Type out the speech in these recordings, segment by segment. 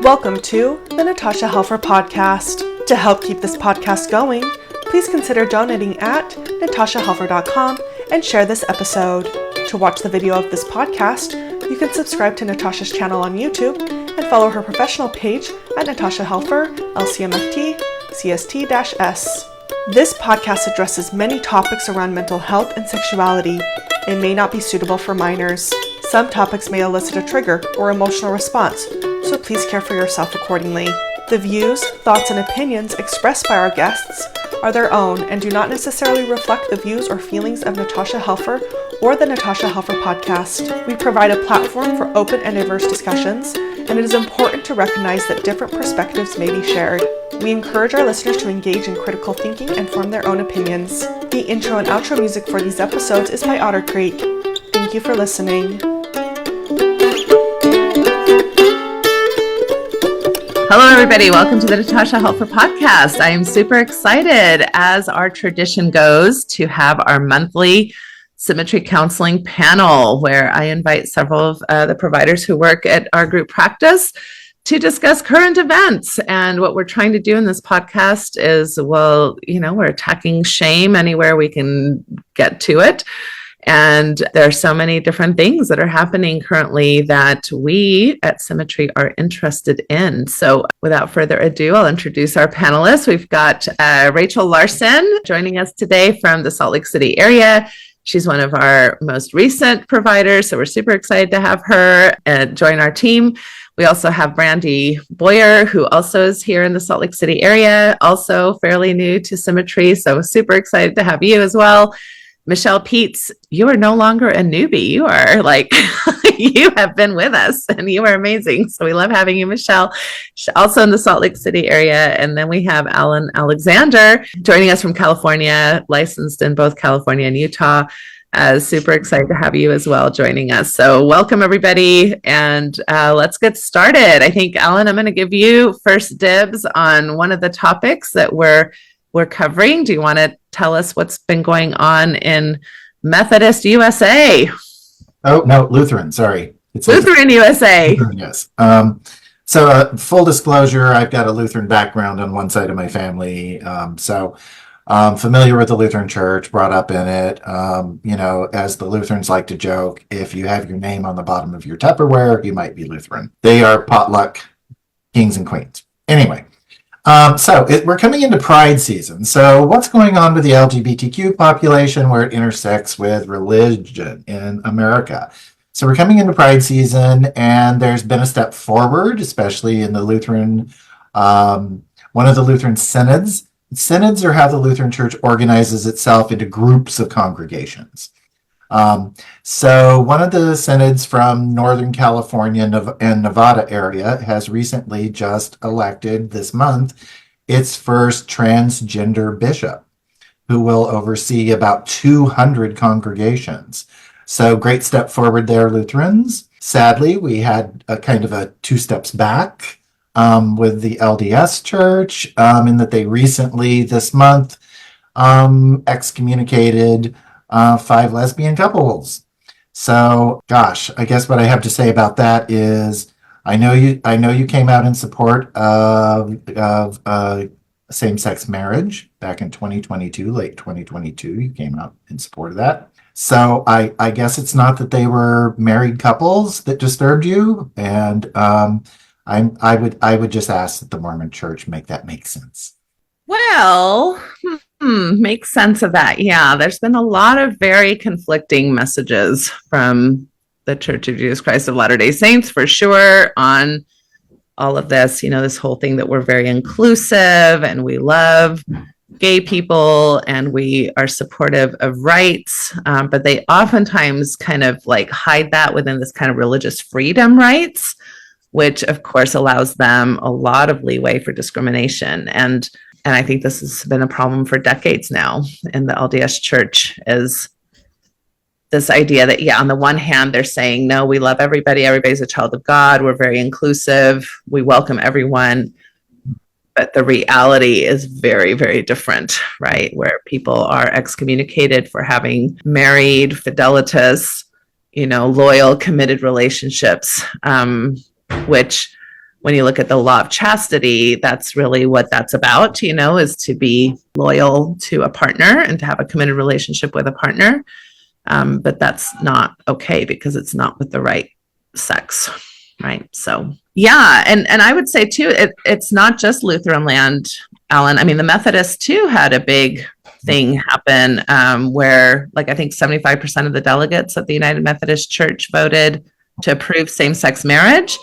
Welcome to the Natasha Helfer Podcast. To help keep this podcast going, please consider donating at natashahelfer.com and share this episode. To watch the video of this podcast, you can subscribe to Natasha's channel on YouTube and follow her professional page at Natasha Helfer, LCMFT, CST-S. This podcast addresses many topics around mental health and sexuality. It may not be suitable for minors. Some topics may elicit a trigger or emotional response, so please care for yourself accordingly. The views, thoughts, and opinions expressed by our guests are their own and do not necessarily reflect the views or feelings of Natasha Helfer or the Natasha Helfer Podcast. We provide a platform for open and diverse discussions, and it is important to recognize that different perspectives may be shared. We encourage our listeners to engage in critical thinking and form their own opinions. The intro and outro music for these episodes is by Otter Creek. Thank you for listening. Hello, everybody. Welcome to the Natasha Helfer Podcast. I am super excited, as our tradition goes, to have our monthly Symmetry counseling panel, where I invite several of the providers who work at our group practice to discuss current events. And what we're trying to do in this podcast is, we're attacking shame anywhere we can get to it. And there are so many different things that are happening currently that we at Symmetry are interested in. So without further ado, I'll introduce our panelists. We've got Rachel Larson joining us today from the Salt Lake City area. She's one of our most recent providers, so we're super excited to have her join our team. We also have Brandy Boyer, who also is here in the Salt Lake City area, also fairly new to Symmetry, so super excited to have you as well. Michelle Peets, you are no longer a newbie. You are you have been with us and you are amazing. So we love having you, Michelle. She's also in the Salt Lake City area. And then we have Alan Alexander joining us from California, licensed in both California and Utah. Super excited to have you as well joining us. So welcome, everybody. And let's get started. I think, Alan, I'm going to give you first dibs on one of the topics that we're covering. Do you want to tell us what's been going on in Methodist USA? Oh, no, Lutheran, sorry. It's Lutheran USA. Lutheran, yes. Full disclosure, I've got a Lutheran background on one side of my family. Familiar with the Lutheran Church, brought up in it. As the Lutherans like to joke, if you have your name on the bottom of your Tupperware, you might be Lutheran. They are potluck kings and queens. Anyway. We're coming into Pride season. So what's going on with the LGBTQ population where it intersects with religion in America? So we're coming into Pride season, and there's been a step forward, especially in the Lutheran, one of the Lutheran synods. Synods are how the Lutheran Church organizes itself into groups of congregations. So one of the synods from Northern California and Nevada area has recently just elected this month its first transgender bishop, who will oversee about 200 congregations. So great step forward there, Lutherans. Sadly, we had a kind of a two steps back with the LDS Church in that they recently this month excommunicated 5 lesbian couples. So, gosh, I guess what I have to say about that is I know you came out in support of same-sex marriage back in 2022, late 2022. You came out in support of that. So I guess it's not that they were married couples that disturbed you, and I would just ask that the Mormon Church make that make sense. Well, makes sense of that. Yeah, there's been a lot of very conflicting messages from the Church of Jesus Christ of Latter-day Saints, for sure, on all of this. This whole thing that we're very inclusive and we love gay people and we are supportive of rights, but they oftentimes kind of hide that within this kind of religious freedom rights, which of course allows them a lot of leeway for discrimination. And I think this has been a problem for decades now in the LDS Church, is this idea that, on the one hand, they're saying, no, we love everybody. Everybody's a child of God. We're very inclusive. We welcome everyone. But the reality is very, very different, right? Where people are excommunicated for having married, fidelitous, loyal, committed relationships, which when you look at the law of chastity, that's really what that's about, is to be loyal to a partner and to have a committed relationship with a partner. But that's not okay because it's not with the right sex, right? So, yeah. And I would say too, it's not just Lutheran land, Alan. I mean, the Methodists too had a big thing happen where I think 75% of the delegates at the United Methodist Church voted to approve same-sex marriage,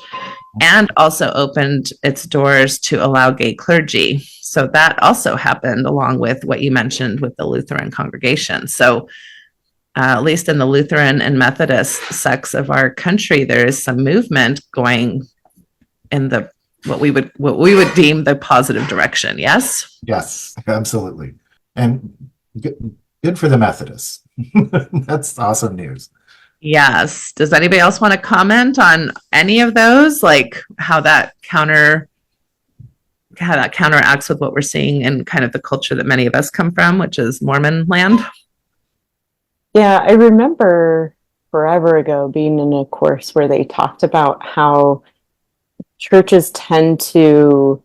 and also opened its doors to allow gay clergy. So that also happened along with what you mentioned with the Lutheran congregation. So at least in the Lutheran and Methodist sects of our country, there is some movement going in the what we would deem the positive direction. Yes? Yes, absolutely. And good for the Methodists. That's awesome news. Yes. Does anybody else want to comment on any of those? Like how that counteracts with what we're seeing in kind of the culture that many of us come from, which is Mormon land? Yeah, I remember forever ago being in a course where they talked about how churches tend to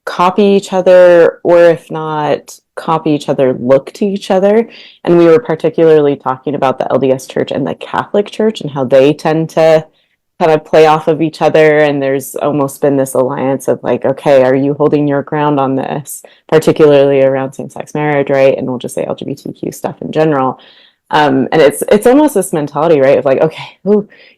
copy each other, or if not copy each other, look to each other. And we were particularly talking about the LDS Church and the Catholic Church and how they tend to kind of play off of each other. And there's almost been this alliance of okay, are you holding your ground on this, particularly around same-sex marriage, right? And we'll just say LGBTQ stuff in general. And it's almost this mentality, right? Of okay,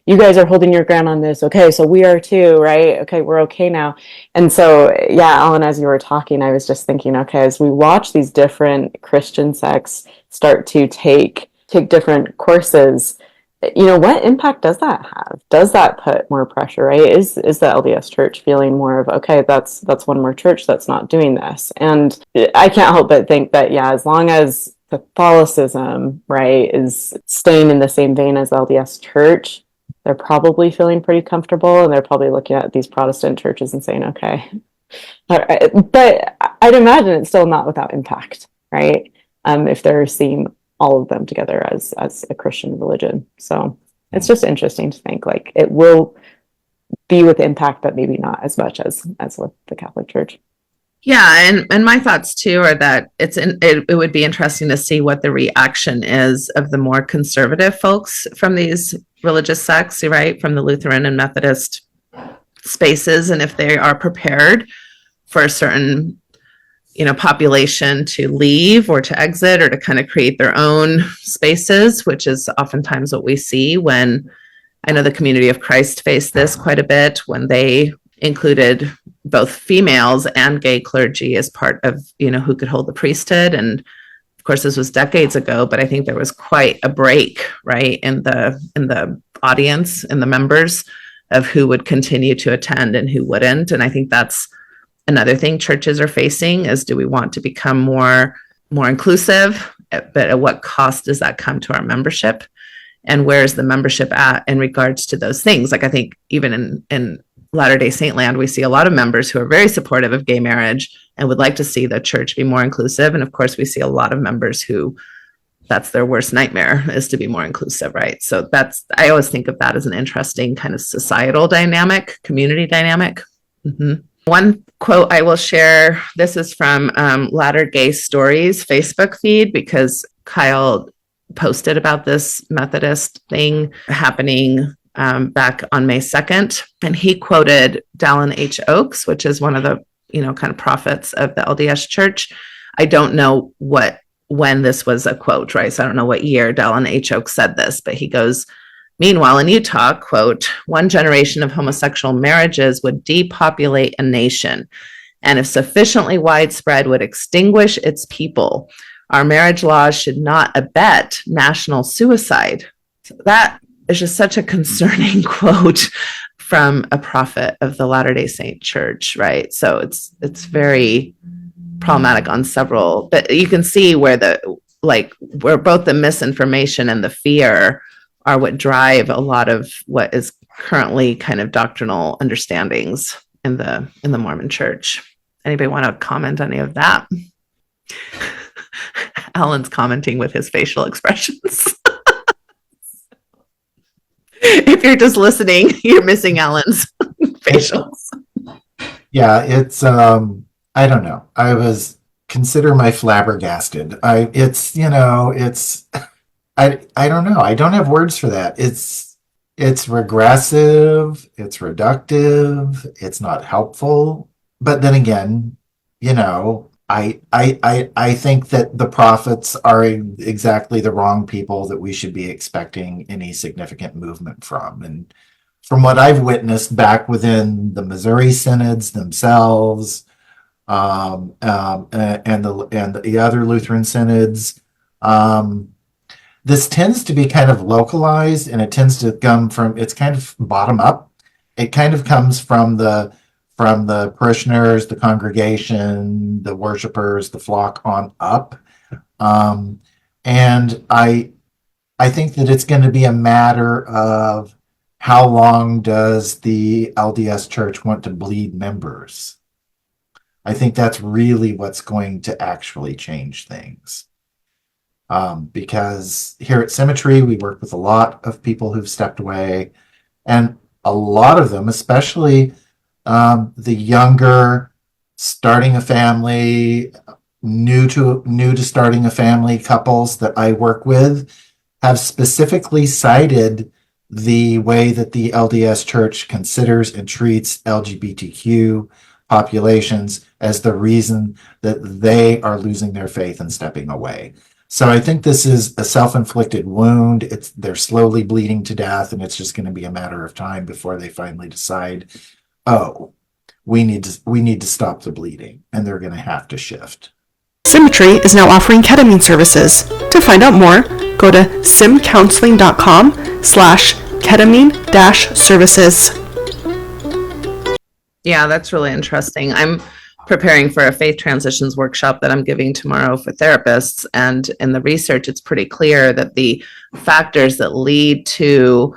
you guys are holding your ground on this. Okay, so we are too, right? Okay, we're okay now. And so, yeah, Alan, as you were talking, I was just thinking, okay, as we watch these different Christian sects start to take different courses, what impact does that have? Does that put more pressure, right? Is the LDS Church feeling more of, okay, that's one more church that's not doing this? And I can't help but think that, yeah, as long as Catholicism, right, is staying in the same vein as LDS Church, they're probably feeling pretty comfortable, and they're probably looking at these Protestant churches and saying, okay. All right. But I'd imagine it's still not without impact, right? If they're seeing all of them together as a Christian religion. So it's just interesting to think it will be with impact, but maybe not as much as with the Catholic Church. Yeah, and my thoughts too are that it would be interesting to see what the reaction is of the more conservative folks from these religious sects, right, from the Lutheran and Methodist spaces, and if they are prepared for a certain population to leave or to exit or to kind of create their own spaces, which is oftentimes what we see when I know the Community of Christ faced this quite a bit when they included both females and gay clergy as part of, who could hold the priesthood. And of course, this was decades ago, but I think there was quite a break, right, in the audience, in the members of who would continue to attend and who wouldn't. And I think that's another thing churches are facing is, do we want to become more inclusive, but at what cost does that come to our membership? And where is the membership at in regards to those things? I think even in Latter-day Saint land, we see a lot of members who are very supportive of gay marriage and would like to see the church be more inclusive. And of course, we see a lot of members who that's their worst nightmare, is to be more inclusive, right? So I always think of that as an interesting kind of societal dynamic, community dynamic. Mm-hmm. One quote I will share, this is from Latter Gay Stories Facebook feed, because Kyle posted about this Methodist thing happening back on May 2nd. And he quoted Dallin H. Oakes, which is one of the, kind of prophets of the LDS Church. I don't know when this was a quote, right? So I don't know what year Dallin H. Oakes said this, but he goes, meanwhile, in Utah, quote, one generation of homosexual marriages would depopulate a nation, and if sufficiently widespread, would extinguish its people. Our marriage laws should not abet national suicide. So that is just such a concerning quote from a prophet of the Latter-day Saint Church, right? So it's very problematic on several, but you can see where where both the misinformation and the fear are what drive a lot of what is currently kind of doctrinal understandings in the Mormon Church. Anybody want to comment on any of that? Alan's commenting with his facial expressions. If you're just listening, you're missing Alan's facials. Yeah, it's I don't know. I was consider my flabbergasted. It's I don't know. I don't have words for that. It's regressive, it's reductive, it's not helpful. But then again, I think that the prophets are exactly the wrong people that we should be expecting any significant movement from. And from what I've witnessed back within the Missouri synods themselves, and the other Lutheran synods, this tends to be kind of localized, and it tends to come from, it's kind of bottom up. It kind of comes from the parishioners, the congregation, the worshipers, the flock on up. And I think that it's going to be a matter of how long does the LDS Church want to bleed members? I think that's really what's going to actually change things. Because here at Symmetry, we work with a lot of people who've stepped away, and a lot of them, especially the younger, starting a family, new to starting a family couples that I work with, have specifically cited the way that the LDS Church considers and treats LGBTQ populations as the reason that they are losing their faith and stepping away. So I think this is a self-inflicted wound. They're slowly bleeding to death, and it's just going to be a matter of time before they finally decide, oh, we need to stop the bleeding, and they're going to have to shift. Symmetry is now offering ketamine services. To find out more, go to simcounseling.com/ketamine-services. Yeah, that's really interesting. I'm preparing for a faith transitions workshop that I'm giving tomorrow for therapists. And in the research, it's pretty clear that the factors that lead to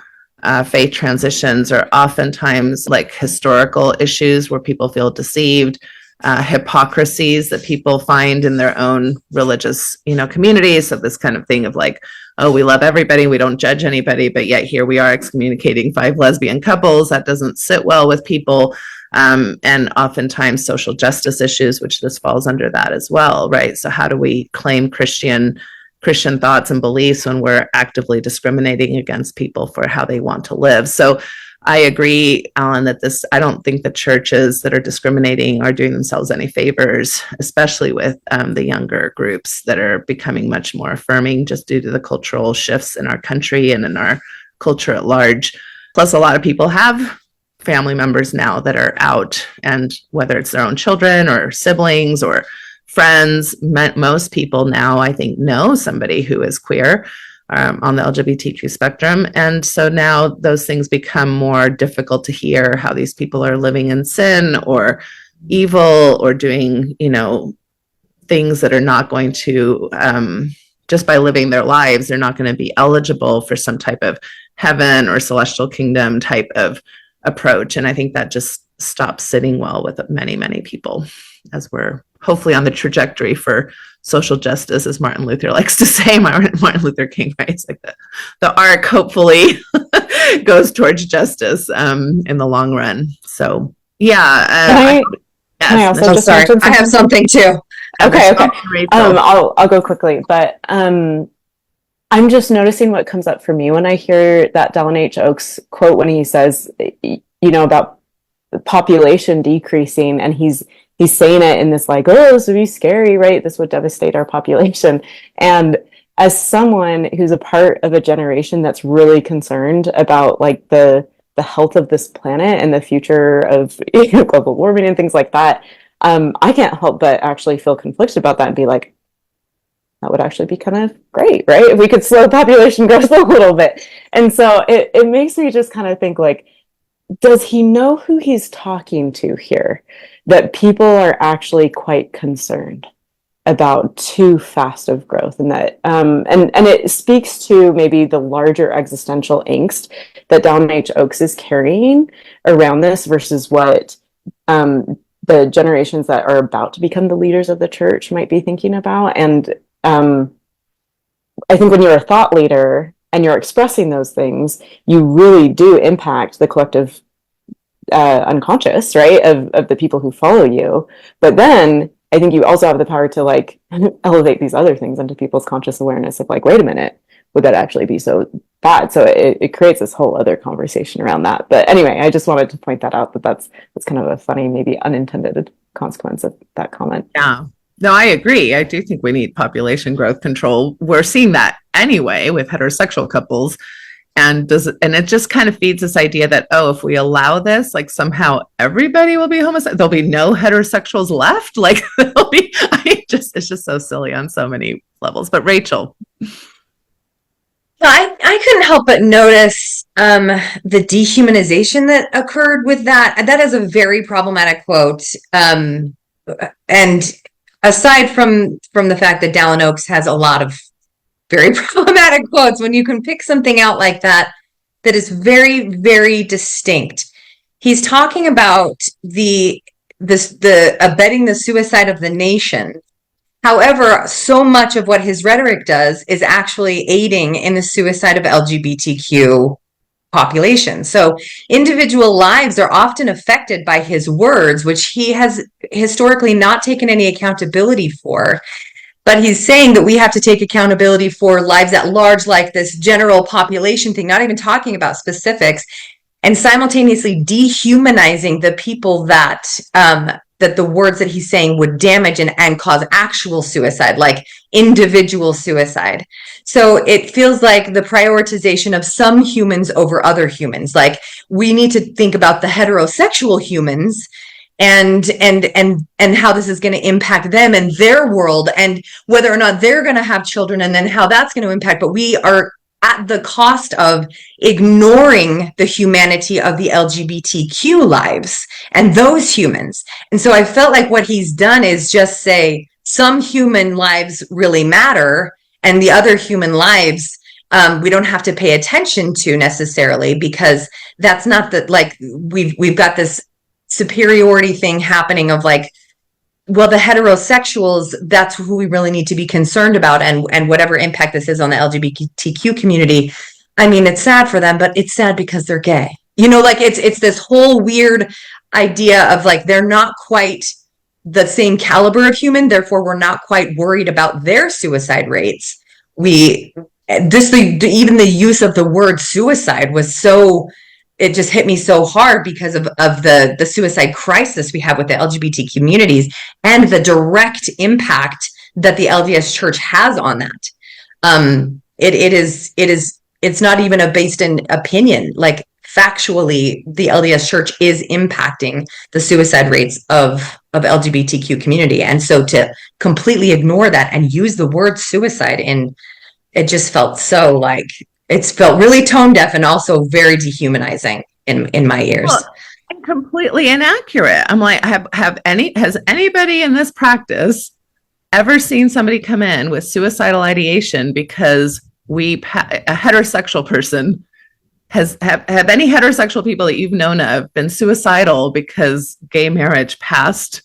faith transitions are oftentimes like historical issues where people feel deceived, hypocrisies that people find in their own religious, communities. So this kind of thing of like, oh, we love everybody, we don't judge anybody, but yet here we are excommunicating 5 lesbian couples. That doesn't sit well with people. And oftentimes social justice issues, which this falls under that as well, right? So how do we claim Christian thoughts and beliefs when we're actively discriminating against people for how they want to live? So I agree, Alan, that I don't think the churches that are discriminating are doing themselves any favors, especially with the younger groups that are becoming much more affirming just due to the cultural shifts in our country and in our culture at large. Plus, a lot of people have family members now that are out, and whether it's their own children or siblings or friends, most people now, I think, know somebody who is queer on the LGBTQ spectrum. And so now those things become more difficult to hear, how these people are living in sin or evil or doing, things that are not going to, just by living their lives, they're not going to be eligible for some type of heaven or celestial kingdom type of approach. And I think that just stops sitting well with many, many people as we're hopefully on the trajectory for social justice, as Martin Luther likes to say. Martin Luther King, right? It's like the arc hopefully goes towards justice in the long run. So yeah. Can I also just mention something? I have something too. Okay. I'll go quickly, but I'm just noticing what comes up for me when I hear that Dallin H. Oaks quote when he says, about the population decreasing, and he's saying it in this like, oh, this would be scary, right? This would devastate our population. And as someone who's a part of a generation that's really concerned about like the health of this planet and the future of global warming and things like that, I can't help but actually feel conflicted about that and be like, that would actually be kind of great, right? If we could slow population growth a little bit. And so it makes me just kind of think like, does he know who he's talking to here? That people are actually quite concerned about too fast of growth, and that and it speaks to maybe the larger existential angst that Dallin H. Oaks is carrying around this versus what the generations that are about to become the leaders of the church might be thinking about. And I think when you're a thought leader and you're expressing those things, you really do impact the collective unconscious, right, of the people who follow you. But then I think you also have the power to like elevate these other things into people's conscious awareness of like, wait a minute, would that actually be so bad? So it creates this whole other conversation around that. But anyway, I just wanted to point that out, that's kind of a funny, maybe unintended consequence of that comment. Yeah. No, I agree. I do think we need population growth control. We're seeing that anyway with heterosexual couples. And it just kind of feeds this idea that, oh, if we allow this, like somehow everybody will be homosexual. There'll be no heterosexuals left. Like it's just so silly on so many levels. But Rachel. I couldn't help but notice the dehumanization that occurred with that. That is a very problematic quote. And aside from the fact that Dallin Oaks has a lot of very problematic quotes, when you can pick something out like that is very, very distinct. He's talking about the abetting the suicide of the nation. However, so much of what his rhetoric does is actually aiding in the suicide of LGBTQ population. So individual lives are often affected by his words, which he has historically not taken any accountability for. But he's saying that we have to take accountability for lives at large, like this general population thing, not even talking about specifics, and simultaneously dehumanizing the people that that the words that he's saying would damage and cause actual suicide, like individual suicide. So it feels like the prioritization of some humans over other humans. Like we need to think about the heterosexual humans and how this is going to impact them and their world, and whether or not they're going to have children, and then how that's going to impact. But we are at the cost of ignoring the humanity of the LGBTQ lives and those humans. And so I felt like what he's done is just say some human lives really matter, and the other human lives we don't have to pay attention to necessarily, because that's not the, like, we've got this superiority thing happening of like, well, the heterosexuals, that's who we really need to be concerned about, and whatever impact this is on the LGBTQ community. I mean, it's sad for them, but it's sad because they're gay. You know, like it's this whole weird idea of like, they're not quite the same caliber of human, therefore we're not quite worried about their suicide rates. Even the use of the word suicide was so, it just hit me so hard because of the suicide crisis we have with the LGBT communities and the direct impact that the LDS Church has on that. It's not even based in opinion. Like factually, the LDS Church is impacting the suicide rates of LGBTQ community. And so to completely ignore that and use the word suicide it just felt so like, it's felt really tone deaf and also very dehumanizing in my ears. Well, and completely inaccurate. I'm like, has anybody in this practice ever seen somebody come in with suicidal ideation because a heterosexual person have any heterosexual people that you've known of been suicidal because gay marriage passed,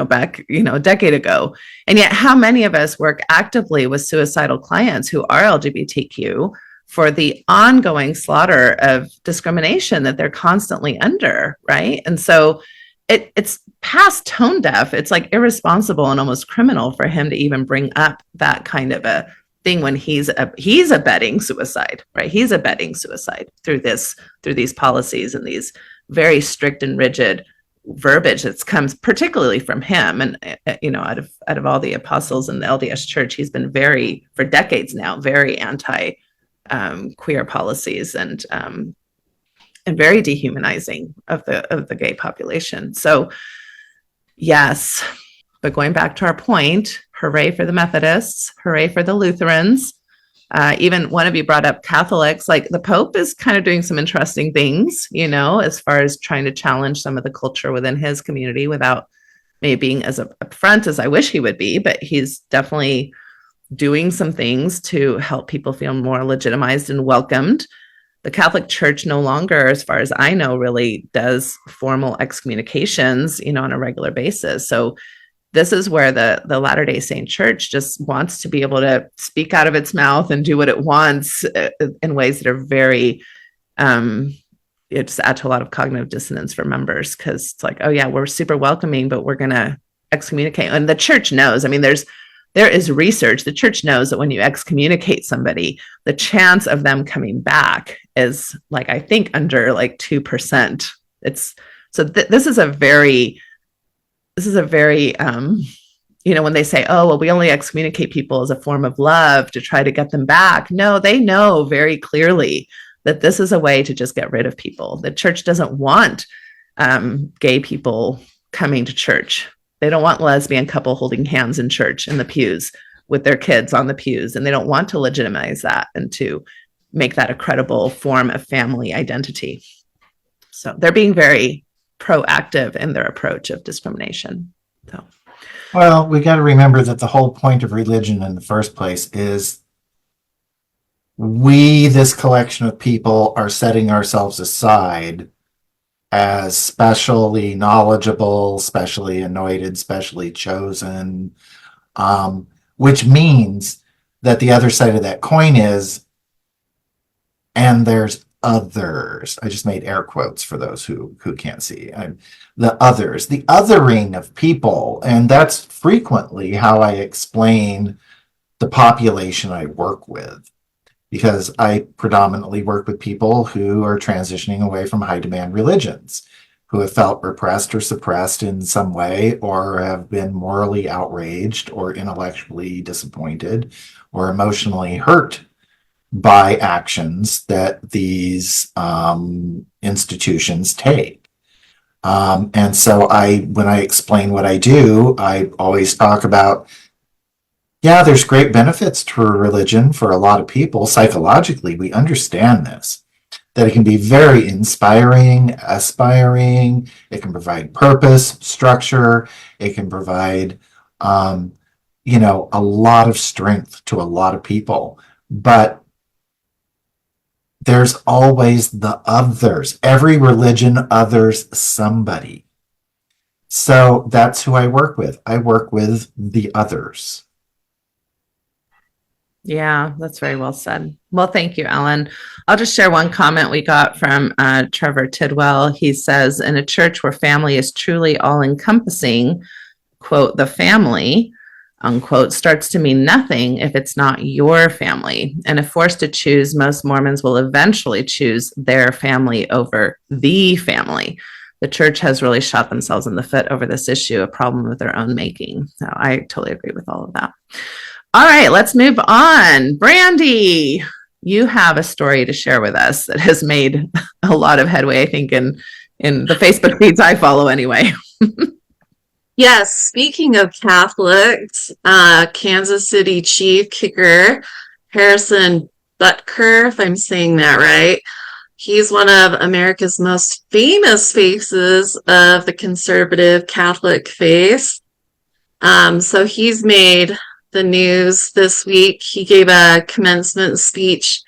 back, a decade ago? And yet how many of us work actively with suicidal clients who are LGBTQ for the ongoing slaughter of discrimination that they're constantly under, right? And so it's past tone deaf. It's like irresponsible and almost criminal for him to even bring up that kind of a thing when he's abetting suicide, right? He's abetting suicide through these policies and these very strict and rigid verbiage that comes particularly from him. And out of all the apostles in the LDS Church, he's been for decades now, very anti queer policies and very dehumanizing of the gay population. So yes, but going back to our point, hooray for the Methodists, hooray for the Lutherans. Even one of you brought up Catholics. Like the Pope is kind of doing some interesting things, as far as trying to challenge some of the culture within his community without maybe being as upfront as I wish he would be, but he's definitely doing some things to help people feel more legitimized and welcomed. The Catholic Church no longer, as far as I know, really does formal excommunications, on a regular basis. So this is where the Latter-day Saint Church just wants to be able to speak out of its mouth and do what it wants in ways that are very it just adds to a lot of cognitive dissonance for members, because it's like, oh yeah, we're super welcoming, but we're going to excommunicate. And the church knows, I mean, there is research. The church knows that when you excommunicate somebody, the chance of them coming back is like, I think under like 2%. This is a very, when they say, oh, well, we only excommunicate people as a form of love to try to get them back. No, they know very clearly that this is a way to just get rid of people. The church doesn't want gay people coming to church. They don't want lesbian couple holding hands in church in the pews with their kids on the pews. And they don't want to legitimize that and to make that a credible form of family identity. So they're being very proactive in their approach of discrimination. So, well, we got to remember that the whole point of religion in the first place is we, this collection of people, are setting ourselves aside as specially knowledgeable, specially anointed, specially chosen, which means that the other side of that coin is, and there's others. I just made air quotes for those who can't see. The others, the othering of people. And that's frequently how I explain the population I work with, because I predominantly work with people who are transitioning away from high demand religions, who have felt repressed or suppressed in some way, or have been morally outraged or intellectually disappointed or emotionally hurt by actions that these institutions take. And so when I explain what I do, I always talk about, yeah, there's great benefits to religion for a lot of people. Psychologically, we understand this, that it can be very inspiring, aspiring. It can provide purpose, structure. It can provide, a lot of strength to a lot of people. But there's always the others. Every religion others somebody. So that's who I work with. I work with the others. yeah, that's very well said. Well, thank you, Ellen. I'll just share one comment we got from Trevor Tidwell. He says, in a church where family is truly all-encompassing, quote, the family, unquote, starts to mean nothing if it's not your family. And if forced to choose, most Mormons will eventually choose their family over the family. The church has really shot themselves in the foot over this issue, a problem of their own making. So I totally agree with all of that. All right, let's move on. Brandy, you have a story to share with us that has made a lot of headway, I think, in the Facebook feeds I follow anyway. Yes, speaking of Catholics, Kansas City Chief kicker Harrison Butker, if I'm saying that right, he's one of America's most famous faces of the conservative Catholic faith. So he's made the news this week. He gave a commencement speech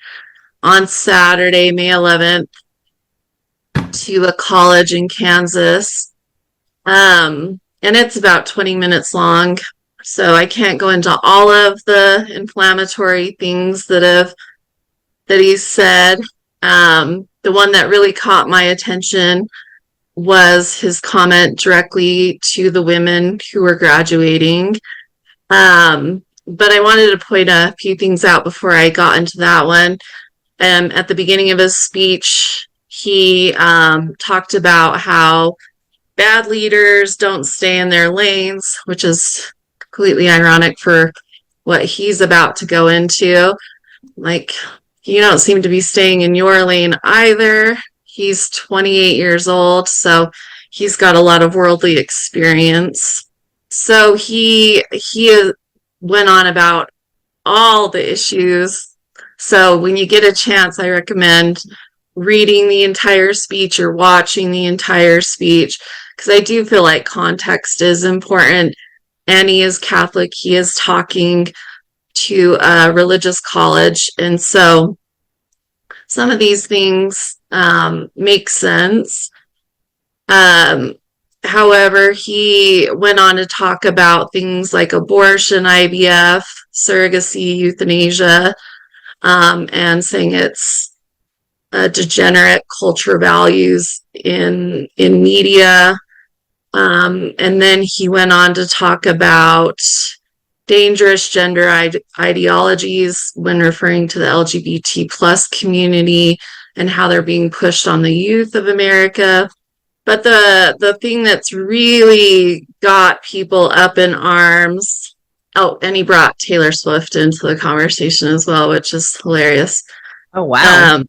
on Saturday, May 11th, to a college in Kansas. And it's about 20 minutes long, so I can't go into all of the inflammatory things that he said. The one that really caught my attention was his comment directly to the women who were graduating. But I wanted to point a few things out before I got into that one. At the beginning of his speech, he talked about how bad leaders don't stay in their lanes, which is completely ironic for what he's about to go into. Like, you don't seem to be staying in your lane either. He's 28 years old, so he's got a lot of worldly experience. So he went on about all the issues. So when you get a chance, I recommend reading the entire speech or watching the entire speech, because I do feel like context is important. And he is Catholic. He is talking to a religious college. And so some of these things make sense. However, he went on to talk about things like abortion, IVF, surrogacy, euthanasia, and saying it's degenerate culture values in media. And then he went on to talk about dangerous gender ideologies when referring to the LGBT plus community and how they're being pushed on the youth of America. But the thing that's really got people up in arms, oh, and he brought Taylor Swift into the conversation as well, which is hilarious. Oh, wow.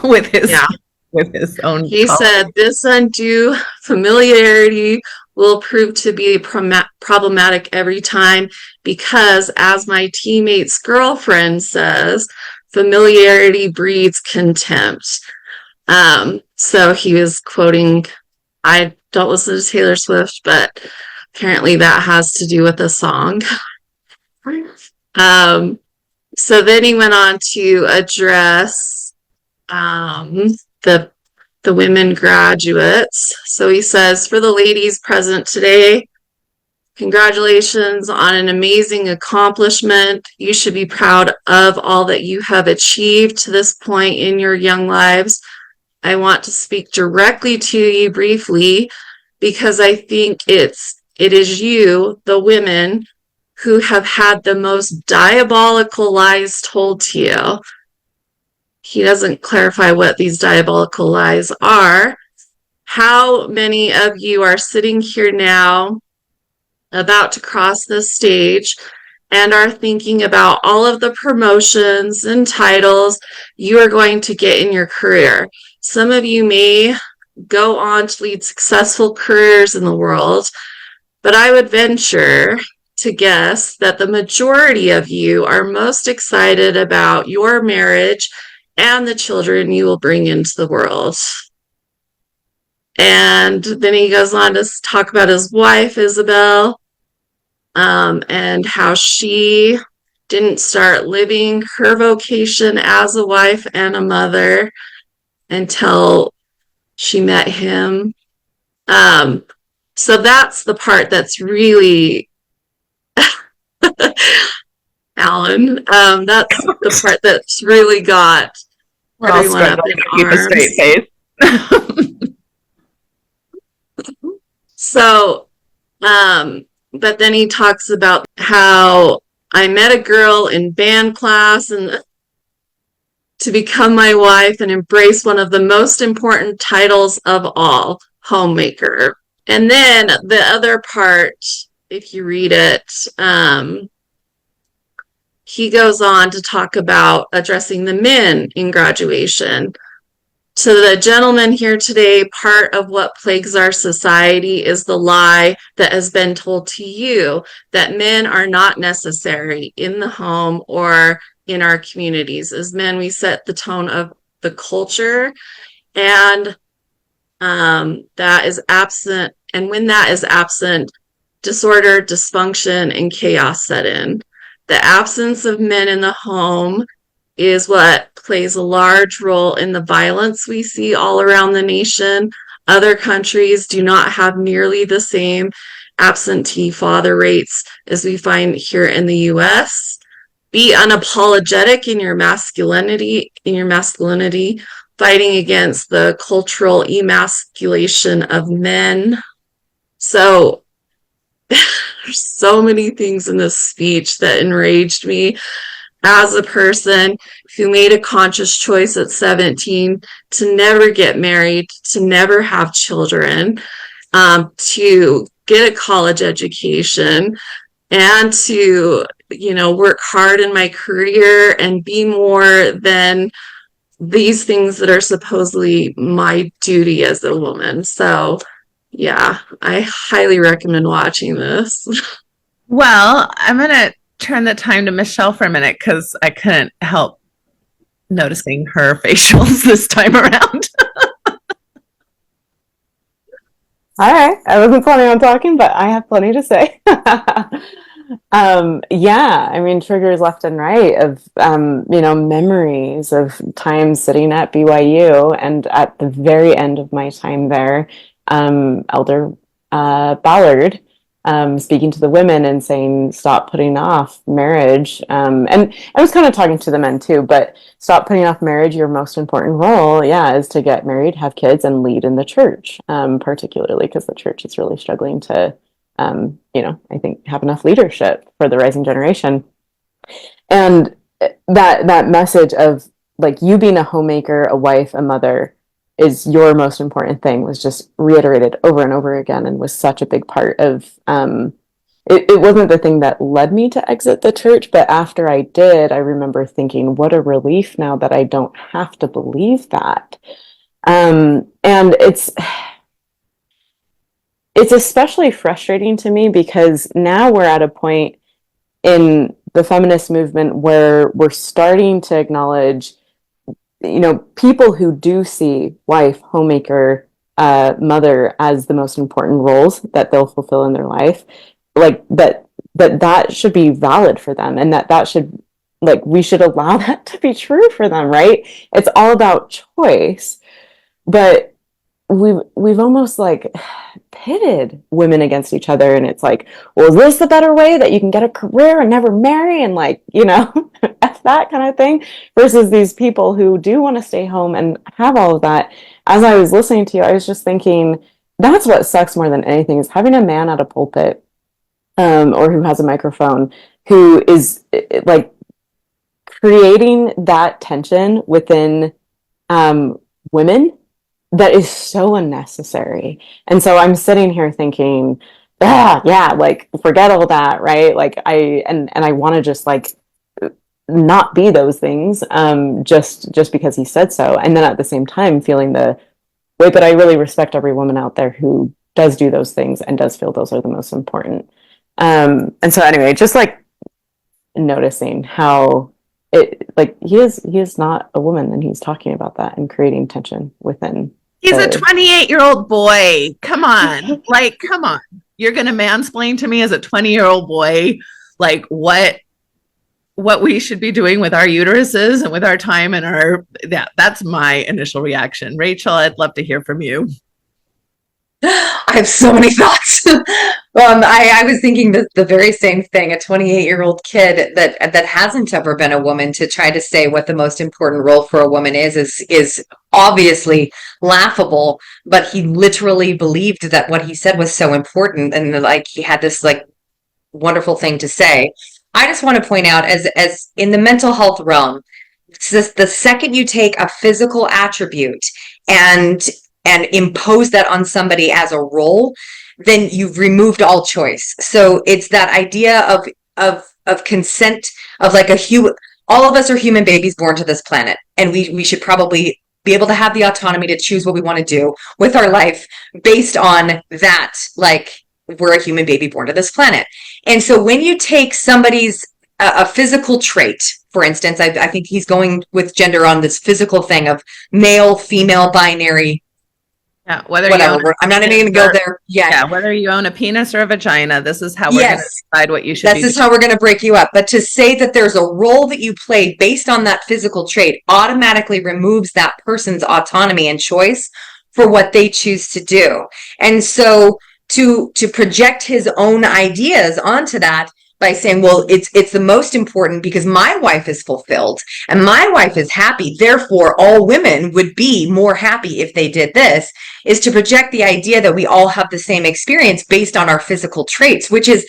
with his own. He said this undue familiarity will prove to be problematic every time because, as my teammate's girlfriend says, familiarity breeds contempt. So he was quoting, I don't listen to Taylor Swift, but apparently that has to do with the song. So then he went on to address the women graduates. So he says, for the ladies present today, congratulations on an amazing accomplishment. You should be proud of all that you have achieved to this point in your young lives. I want to speak directly to you briefly because I think it is you, the women, who have had the most diabolical lies told to you. He doesn't clarify what these diabolical lies are. How many of you are sitting here now, about to cross the stage, and are thinking about all of the promotions and titles you are going to get in your career? Some of you may go on to lead successful careers in the world, but I would venture to guess that the majority of you are most excited about your marriage and the children you will bring into the world. And then he goes on to talk about his wife, Isabel, and how she didn't start living her vocation as a wife and a mother until she met him. So that's the part that's really Alan, that's the part that's really got everyone up in arms. A straight face. So, but then he talks about how I met a girl in band class and to become my wife and embrace one of the most important titles of all, homemaker. And then the other part, if you read it, he goes on to talk about addressing the men in graduation. To the gentlemen here today, part of what plagues our society is the lie that has been told to you that men are not necessary in the home or in our communities. As men, we set the tone of the culture, and that is absent. And when that is absent, disorder, dysfunction, and chaos set in. The absence of men in the home is what plays a large role in the violence we see all around the nation. Other countries do not have nearly the same absentee father rates as we find here in the US. Be unapologetic in your masculinity, fighting against the cultural emasculation of men. So there's so many things in this speech that enraged me as a person who made a conscious choice at 17 to never get married, to never have children, to get a college education, and to, work hard in my career and be more than these things that are supposedly my duty as a woman. So, yeah, I highly recommend watching this. Well, I'm going to turn the time to Michelle for a minute because I couldn't help noticing her facials this time around. All right. I wasn't planning on talking, but I have plenty to say. Triggers left and right of, memories of times sitting at BYU, and at the very end of my time there, Elder Ballard speaking to the women and saying, stop putting off marriage. And I was kind of talking to the men too, but stop putting off marriage. Your most important role, is to get married, have kids, and lead in the church, particularly because the church is really struggling to, I think have enough leadership for the rising generation. And that message of like you being a homemaker, a wife, a mother is your most important thing was just reiterated over and over again and was such a big part of it wasn't the thing that led me to exit the church, but after I did, I remember thinking, what a relief now that I don't have to believe that. And it's especially frustrating to me because now we're at a point in the feminist movement where we're starting to acknowledge, people who do see wife, homemaker, mother as the most important roles that they'll fulfill in their life, like that should be valid for them, and that should, like, we should allow that to be true for them, right? It's all about choice, but we've almost like pitted women against each other, and it's like, well, is this the better way that you can get a career and never marry and like, F that kind of thing, versus these people who do want to stay home and have all of that. As I was listening to you, I was just thinking that's what sucks more than anything is having a man at a pulpit or who has a microphone who is like creating that tension within women that is so unnecessary. And so I'm sitting here thinking, like forget all that, right? Like I want to just like not be those things just because he said so. And then at the same time feeling the way, but I really respect every woman out there who does do those things and does feel those are the most important. And so anyway, just like noticing how it, like he is not a woman, and he's talking about that and creating tension within. He's a 28-year-old boy. Come on. Like, come on. You're going to mansplain to me as a 20-year-old boy, like what we should be doing with our uteruses and with our time and that's my initial reaction. Rachel, I'd love to hear from you. I have so many thoughts. I was thinking the very same thing. A 28-year-old kid that hasn't ever been a woman to try to say what the most important role for a woman is obviously laughable. But he literally believed that what he said was so important, and like he had this like wonderful thing to say. I just want to point out, as in the mental health realm, the second you take a physical attribute and impose that on somebody as a role, then you've removed all choice. So it's that idea of consent, of like all of us are human babies born to this planet, and we should probably be able to have the autonomy to choose what we want to do with our life based on that, like we're a human baby born to this planet. And so when you take somebody's a physical trait, for instance, I think he's going with gender on this physical thing of male, female, binary. Yeah, I'm not even going to go there yet. Yeah, whether you own a penis or a vagina, this is how we're going to decide what you should be. This is how we're going to break you up. But to say that there's a role that you play based on that physical trait automatically removes that person's autonomy and choice for what they choose to do. And so to project his own ideas onto that by saying, well, it's the most important because my wife is fulfilled and my wife is happy, therefore all women would be more happy if they did this, is to project the idea that we all have the same experience based on our physical traits, which is,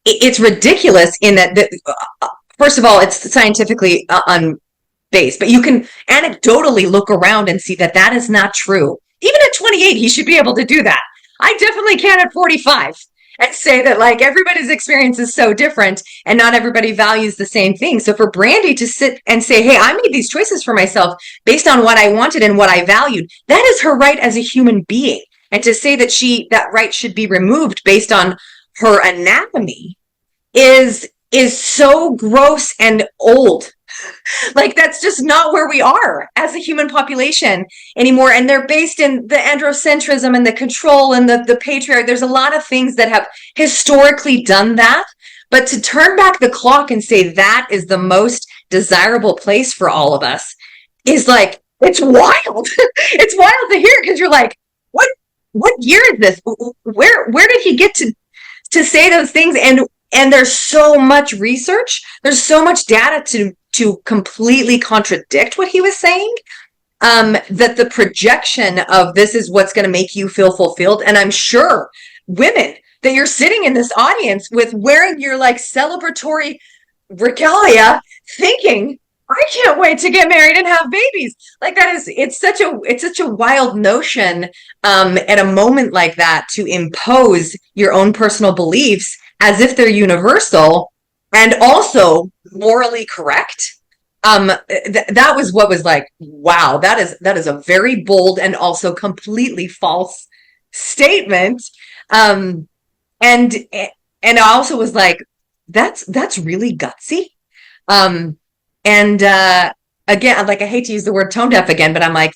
it's ridiculous in that first of all, it's scientifically unbased, but you can anecdotally look around and see that is not true. Even at 28, he should be able to do that. I definitely can at 45. And say that like everybody's experience is so different and not everybody values the same thing. So for Brandy to sit and say, hey, I made these choices for myself based on what I wanted and what I valued, that is her right as a human being. And to say that that right should be removed based on her anatomy is so gross and old. Like that's just not where we are as a human population anymore. And they're based in the androcentrism and the control and the patriarchy. There's a lot of things that have historically done that. But to turn back the clock and say that is the most desirable place for all of us is like, it's wild. It's wild to hear because you're like, what year is this? Where did he get to to say those things. And there's so much research, there's so much data to completely contradict what he was saying, that the projection of this is what's going to make you feel fulfilled. And I'm sure women that you're sitting in this audience with wearing your like celebratory regalia thinking, I can't wait to get married and have babies. Like it's such a wild notion, at a moment like that, to impose your own personal beliefs as if they're universal and also morally correct. That was what was like, wow, that is a very bold and also completely false statement. And I also was like, that's really gutsy. Again, like, I hate to use the word tone deaf again, but I'm like,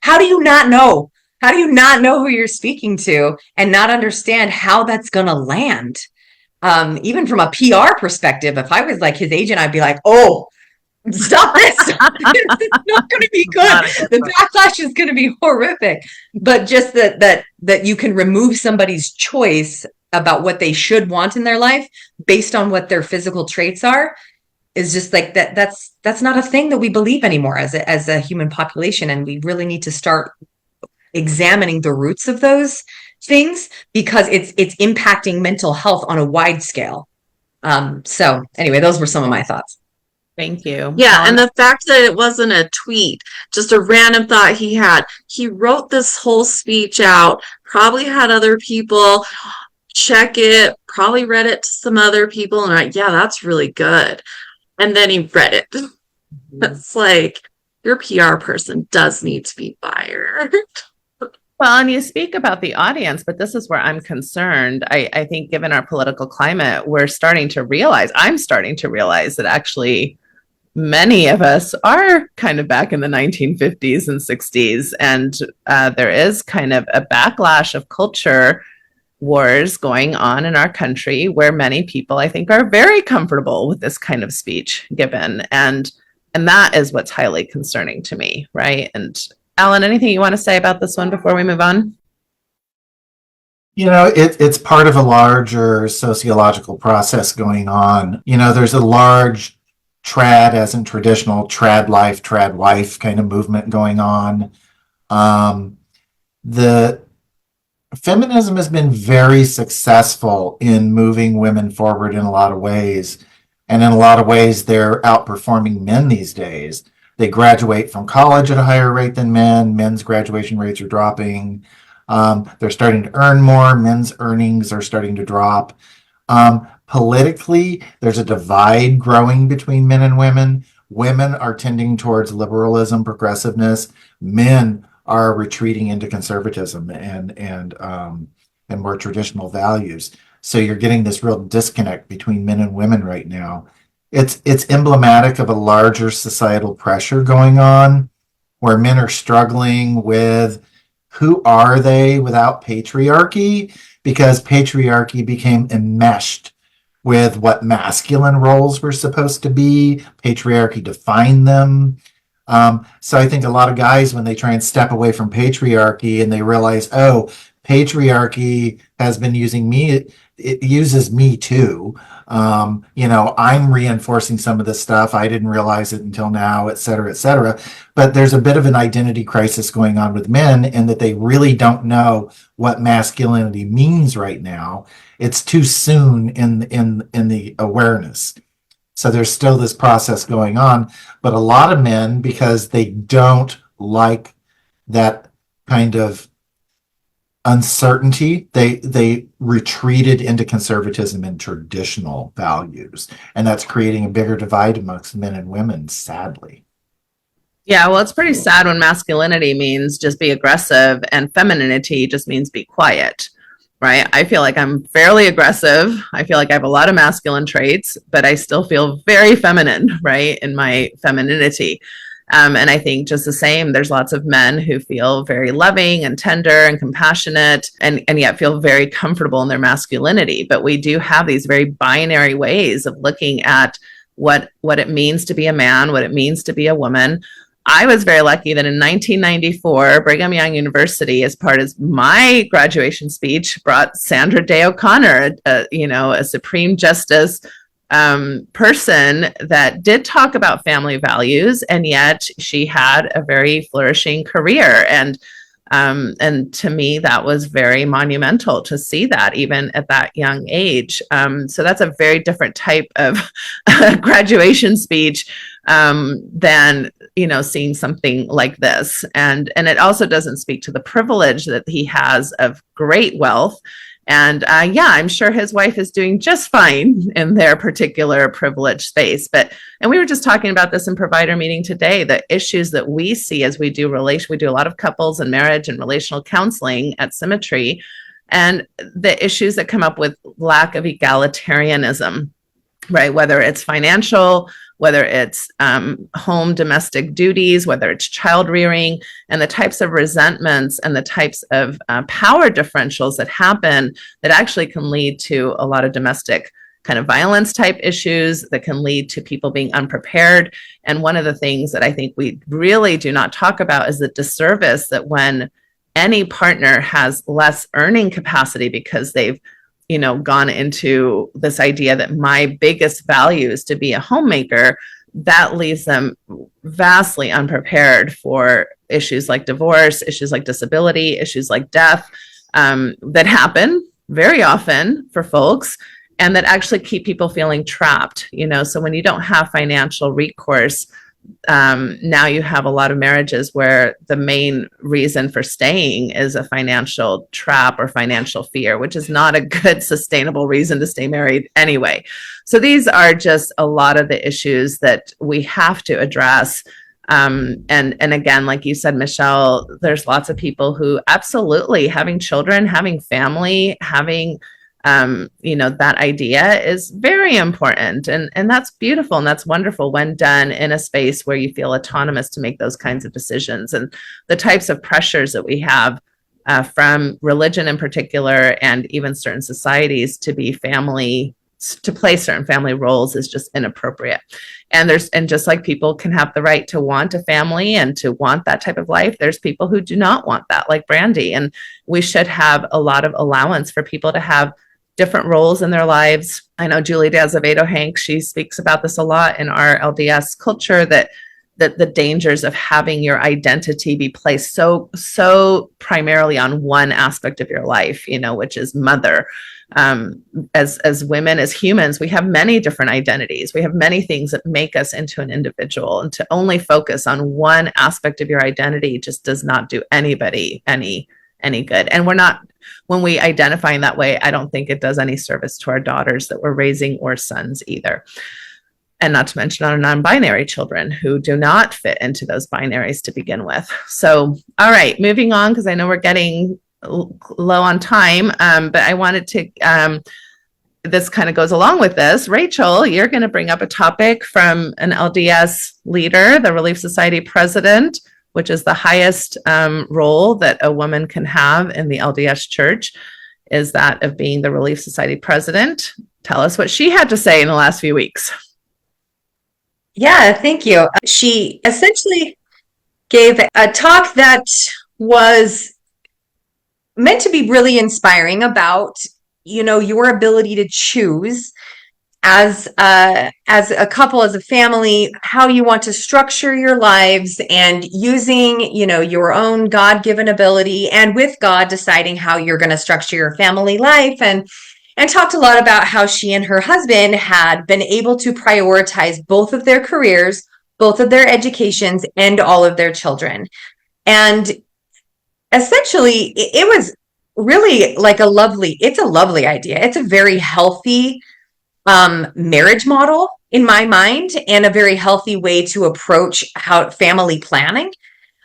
how do you not know? How do you not know who you're speaking to and not understand how that's going to land? Even from a PR perspective, if I was like his agent, I'd be like, oh, stop this. It's not going to be good. The backlash is going to be horrific. But just that you can remove somebody's choice about what they should want in their life based on what their physical traits are is just like that's not a thing that we believe anymore as a human population. And we really need to start examining the roots of those things because it's impacting mental health on a wide scale. So anyway, those were some of my thoughts. Thank you. Yeah, and the fact that it wasn't a tweet, just a random thought he had. He wrote this whole speech out, probably had other people check it, probably read it to some other people, and like, yeah, that's really good. And then he read it. It's like, your PR person does need to be fired. Well, and you speak about the audience, but this is where I'm concerned. I think given our political climate, I'm starting to realize that actually many of us are kind of back in the 1950s and 60s. And there is kind of a backlash of culture wars going on in our country where many people, I think, are very comfortable with this kind of speech given. And that is what's highly concerning to me, right? And Alan, anything you want to say about this one before we move on? You know, it's part of a larger sociological process going on. You know, there's a large trad, as in traditional trad life, trad wife kind of movement going on. The feminism has been very successful in moving women forward in a lot of ways. And in a lot of ways, they're outperforming men these days. They graduate from college at a higher rate than men. Men's graduation rates are dropping. They're starting to earn more. Men's earnings are starting to drop. Politically, there's a divide growing between men and women. Women are tending towards liberalism, progressiveness. Men are retreating into conservatism and more traditional values. So you're getting this real disconnect between men and women right now. It's emblematic of a larger societal pressure going on where men are struggling with who are they without patriarchy, because patriarchy became enmeshed with what masculine roles were supposed to be. Patriarchy defined them. So I think a lot of guys, when they try and step away from patriarchy and they realize, oh, patriarchy has been using me, it uses me too. I'm reinforcing some of this stuff. I didn't realize it until now, et cetera, et cetera. But there's a bit of an identity crisis going on with men in that they really don't know what masculinity means right now. It's too soon in the awareness. So there's still this process going on, but a lot of men, because they don't like that kind of uncertainty, they retreated into conservatism and traditional values, and that's creating a bigger divide amongst men and women, sadly. Yeah, well, it's pretty sad when masculinity means just be aggressive and femininity just means be quiet, right? I feel like I'm fairly aggressive. I feel like I have a lot of masculine traits, but I still feel very feminine, right, in my femininity. And I think just the same, there's lots of men who feel very loving and tender and compassionate and yet feel very comfortable in their masculinity. But we do have these very binary ways of looking at what it means to be a man, what it means to be a woman. I was very lucky that in 1994, Brigham Young University, as part of my graduation speech, brought Sandra Day O'Connor, a Supreme Justice person that did talk about family values, and yet she had a very flourishing career. And to me, that was very monumental to see that even at that young age. So that's a very different type of graduation speech than, seeing something like this. And it also doesn't speak to the privilege that he has of great wealth. And I'm sure his wife is doing just fine in their particular privileged space. And we were just talking about this in provider meeting today, the issues that we see as we do a lot of couples and marriage and relational counseling at Symmetry, and the issues that come up with lack of egalitarianism, right? Whether it's financial, whether it's home domestic duties, whether it's child rearing, and the types of resentments and the types of power differentials that happen that actually can lead to a lot of domestic kind of violence type issues that can lead to people being unprepared. And one of the things that I think we really do not talk about is the disservice that when any partner has less earning capacity because they've gone into this idea that my biggest value is to be a homemaker, that leaves them vastly unprepared for issues like divorce, issues like disability, issues like death, that happen very often for folks, and that actually keep people feeling trapped. So when you don't have financial recourse, now you have a lot of marriages where the main reason for staying is a financial trap or financial fear, which is not a good sustainable reason to stay married anyway. So these are just a lot of the issues that we have to address. And again, like you said, Michelle, there's lots of people who absolutely having children, having family, having that idea is very important. And that's beautiful. And that's wonderful when done in a space where you feel autonomous to make those kinds of decisions. And the types of pressures that we have from religion in particular, and even certain societies to play certain family roles is just inappropriate. And just like people can have the right to want a family and to want that type of life, there's people who do not want that, like Brandy. And we should have a lot of allowance for people to have different roles in their lives. I know Julie D'azevedo Hank, she speaks about this a lot in our LDS culture, that the dangers of having your identity be placed so primarily on one aspect of your life, which is mother. As women, as humans, we have many different identities. We have many things that make us into an individual, and to only focus on one aspect of your identity just does not do anybody any good. And when we identify in that way, I don't think it does any service to our daughters that we're raising, or sons either. And not to mention our non-binary children who do not fit into those binaries to begin with. So, all right, moving on, because I know we're getting low on time, but I wanted to, this kind of goes along with this. Rachel, you're going to bring up a topic from an LDS leader, the Relief Society president, which is the highest role that a woman can have in the LDS Church, is that of being the Relief Society president. Tell us what she had to say in the last few weeks. Yeah, thank you. She essentially gave a talk that was meant to be really inspiring about, your ability to choose as a couple, as a family, how you want to structure your lives, and using, your own God-given ability, and with God deciding how you're going to structure your family life, and talked a lot about how she and her husband had been able to prioritize both of their careers, both of their educations, and all of their children. And essentially, it was really like it's a lovely idea. It's a very healthy marriage model in my mind, and a very healthy way to approach how family planning,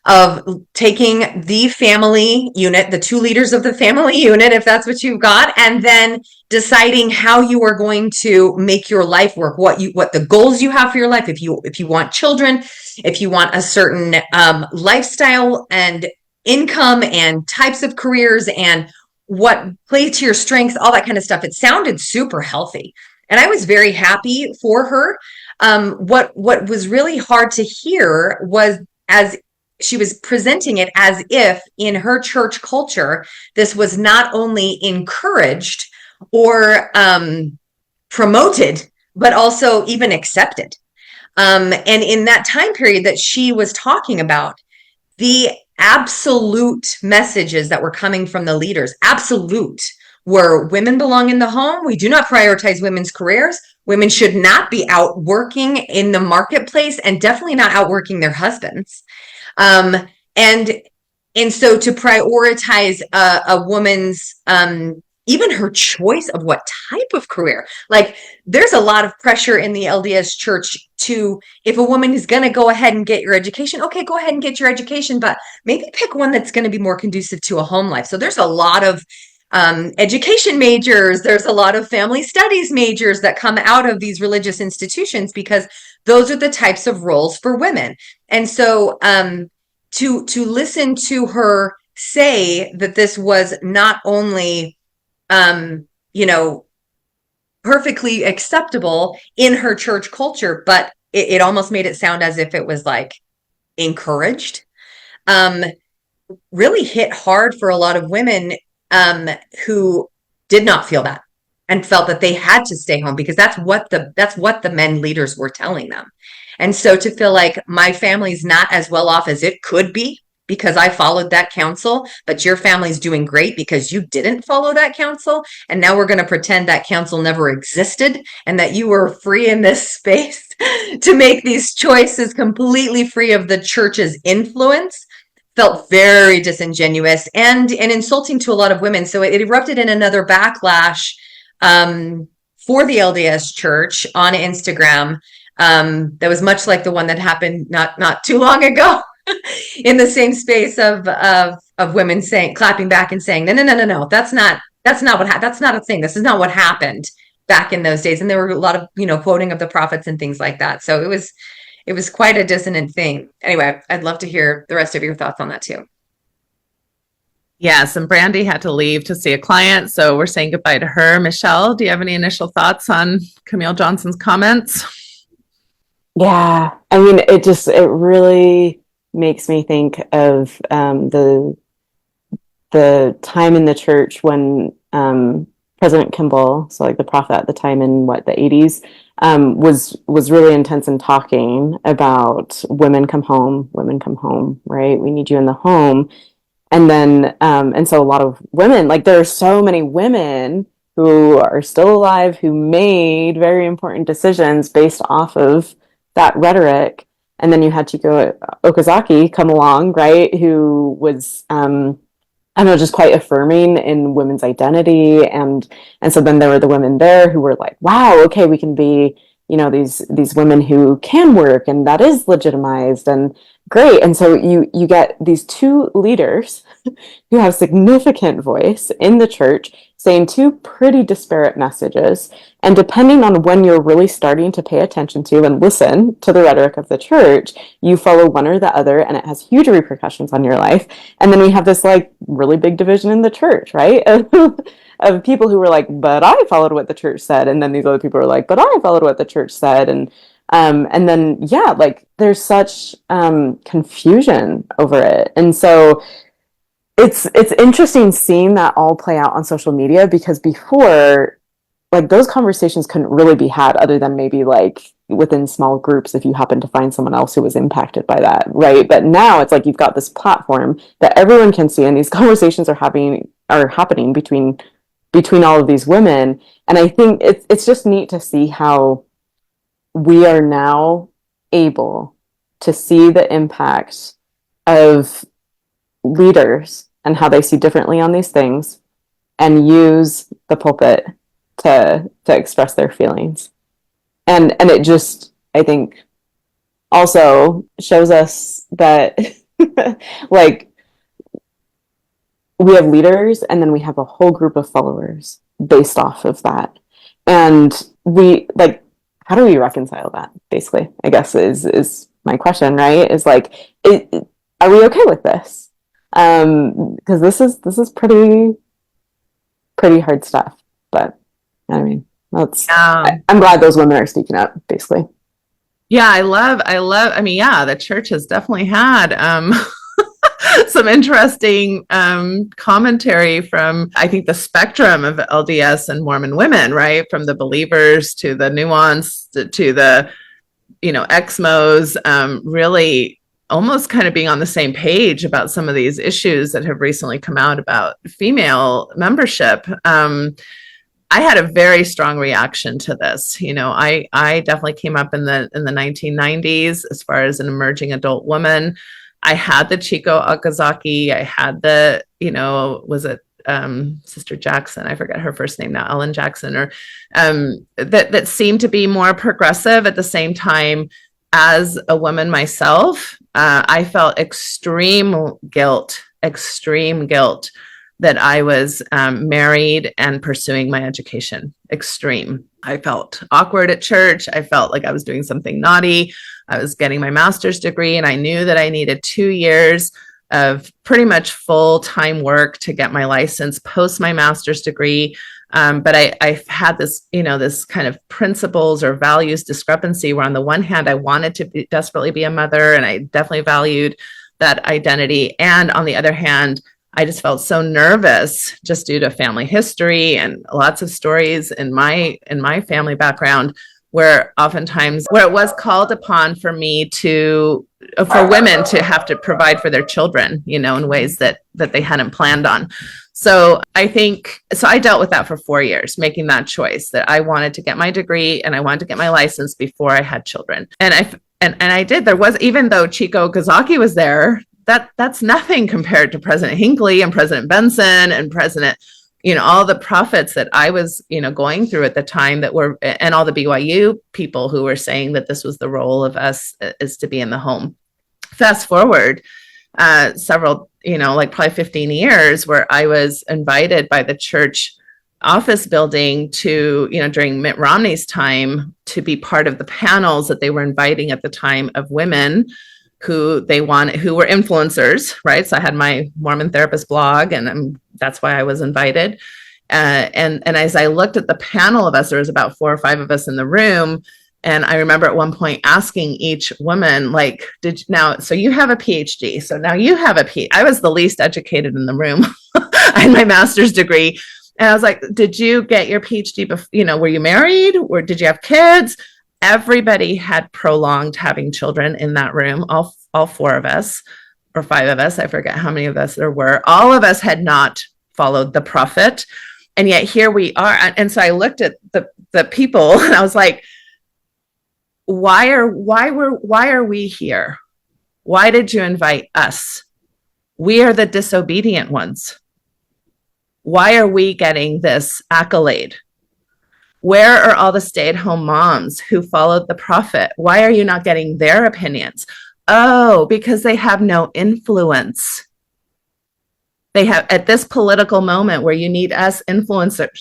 of taking the family unit, the two leaders of the family unit, if that's what you've got, and then deciding how you are going to make your life work, what the goals you have for your life. If you want children, if you want a certain lifestyle and income and types of careers, and what plays to your strengths, all that kind of stuff. It sounded super healthy. And I was very happy for her. What was really hard to hear was she was presenting it as if in her church culture, this was not only encouraged or promoted, but also even accepted. And in that time period that she was talking about, the absolute messages that were coming from the leaders, absolute, were women belong in the home. We do not prioritize women's careers. Women should not be out working in the marketplace, and definitely not out working their husbands. And so to prioritize a woman's even her choice of what type of career, like there's a lot of pressure in the LDS church to, if a woman is going to go ahead and get your education, okay, go ahead and get your education, but maybe pick one that's going to be more conducive to a home life. So there's a lot of education majors, there's a lot of family studies majors that come out of these religious institutions, because those are the types of roles for women. And so to listen to her say that this was not only perfectly acceptable in her church culture, but it almost made it sound as if it was like encouraged, really hit hard for a lot of women who did not feel that and felt that they had to stay home, because that's what the men leaders were telling them. And so to feel like my family's not as well off as it could be because I followed that counsel, but your family's doing great because you didn't follow that counsel. And now we're going to pretend that counsel never existed and that you were free in this space to make these choices completely free of the church's influence, felt very disingenuous and insulting to a lot of women. So it erupted in another backlash for the LDS church on Instagram that was much like the one that happened not too long ago. In the same space of women clapping back and saying, no, that's not that's not a thing. This is not what happened back in those days. And there were a lot of, quoting of the prophets and things like that. So it was quite a dissonant thing. Anyway, I'd love to hear the rest of your thoughts on that too. Yes, and Brandy had to leave to see a client, so we're saying goodbye to her. Michelle, do you have any initial thoughts on Camille Johnson's comments? Yeah, I mean, it really makes me think of the time in the church when President Kimball, so like the prophet at the time in the 80s, was really intense in talking about women come home, right? We need you in the home. And then and so a lot of women, like there are so many women who are still alive who made very important decisions based off of that rhetoric. And then you had Chico Okazaki come along, right, who was, I don't know, just quite affirming in women's identity. And so then there were the women there who were like, wow, okay, we can be, these women who can work, and that is legitimized and great. And so you get these two leaders who have significant voice in the church saying two pretty disparate messages. And depending on when you're really starting to pay attention to and listen to the rhetoric of the church, you follow one or the other, and it has huge repercussions on your life. And then we have this like really big division in the church, right? Of people who were like, but I followed what the church said. And then these other people are like, but I followed what the church said. And then, yeah, like there's such confusion over it. And so it's interesting seeing that all play out on social media, because before, like those conversations couldn't really be had other than maybe like within small groups if you happen to find someone else who was impacted by that, right? But now it's like you've got this platform that everyone can see, and these conversations are happening between all of these women. And I think it's just neat to see how we are now able to see the impact of leaders and how they see differently on these things and use the pulpit to express their feelings. And it just, I think, also shows us that like we have leaders and then we have a whole group of followers based off of that. And we like, how do we reconcile that, basically, I guess is my question, right? Is like, are we okay with this? Because this is pretty hard stuff. But I mean, I'm glad those women are speaking up, basically. Yeah, I mean, yeah, the church has definitely had some interesting commentary from, I think, the spectrum of LDS and Mormon women, right? From the believers to the nuanced to the, exmos, really almost kind of being on the same page about some of these issues that have recently come out about female membership. I had a very strong reaction to this. I definitely came up in the 1990s as far as an emerging adult woman. I had the Chico Okazaki. I had the, was it Sister Jackson? I forget her first name now, Ellen Jackson, or that seemed to be more progressive. At the same time, as a woman myself, I felt extreme guilt that I was married and pursuing my education. Extreme. I felt awkward at church. I felt like I was doing something naughty. I was getting my master's degree, and I knew that I needed 2 years of pretty much full-time work to get my license post my master's degree. But I had this, this kind of principles or values discrepancy where on the one hand, I wanted to desperately be a mother, and I definitely valued that identity. And on the other hand, I just felt so nervous just due to family history and lots of stories in my family background where oftentimes where it was called upon for women to have to provide for their children, in ways that they hadn't planned on. So I dealt with that for 4 years, making that choice that I wanted to get my degree and I wanted to get my license before I had children. And I did. There was, even though Chico Okazaki was there, that's nothing compared to President Hinckley and President Benson and President, all the prophets that I was, going through at the time and all the BYU people who were saying that this was the role of us is to be in the home. Fast forward several, like probably 15 years where I was invited by the church office building to, during Mitt Romney's time to be part of the panels that they were inviting at the time of women who were influencers, right? So I had my Mormon therapist blog, and that's why I was invited. And as I looked at the panel of us, there was about 4 or 5 of us in the room. And I remember at one point asking each woman, like, so you have a PhD. So now you have a PhD. I was the least educated in the room. I had my master's degree. And I was like, did you get your PhD? Were you married, or did you have kids? Everybody had prolonged having children in that room. All 4 of us or 5 of us, I forget how many of us there were. All of us had not followed the prophet. And yet here we are. And so I looked at the people and I was like, why are we here? Why did you invite us? We are the disobedient ones. Why are we getting this accolade? Where are all the stay-at-home moms who followed the prophet? Why are you not getting their opinions? Oh, because they have no influence. They have, at this political moment where you need us influencers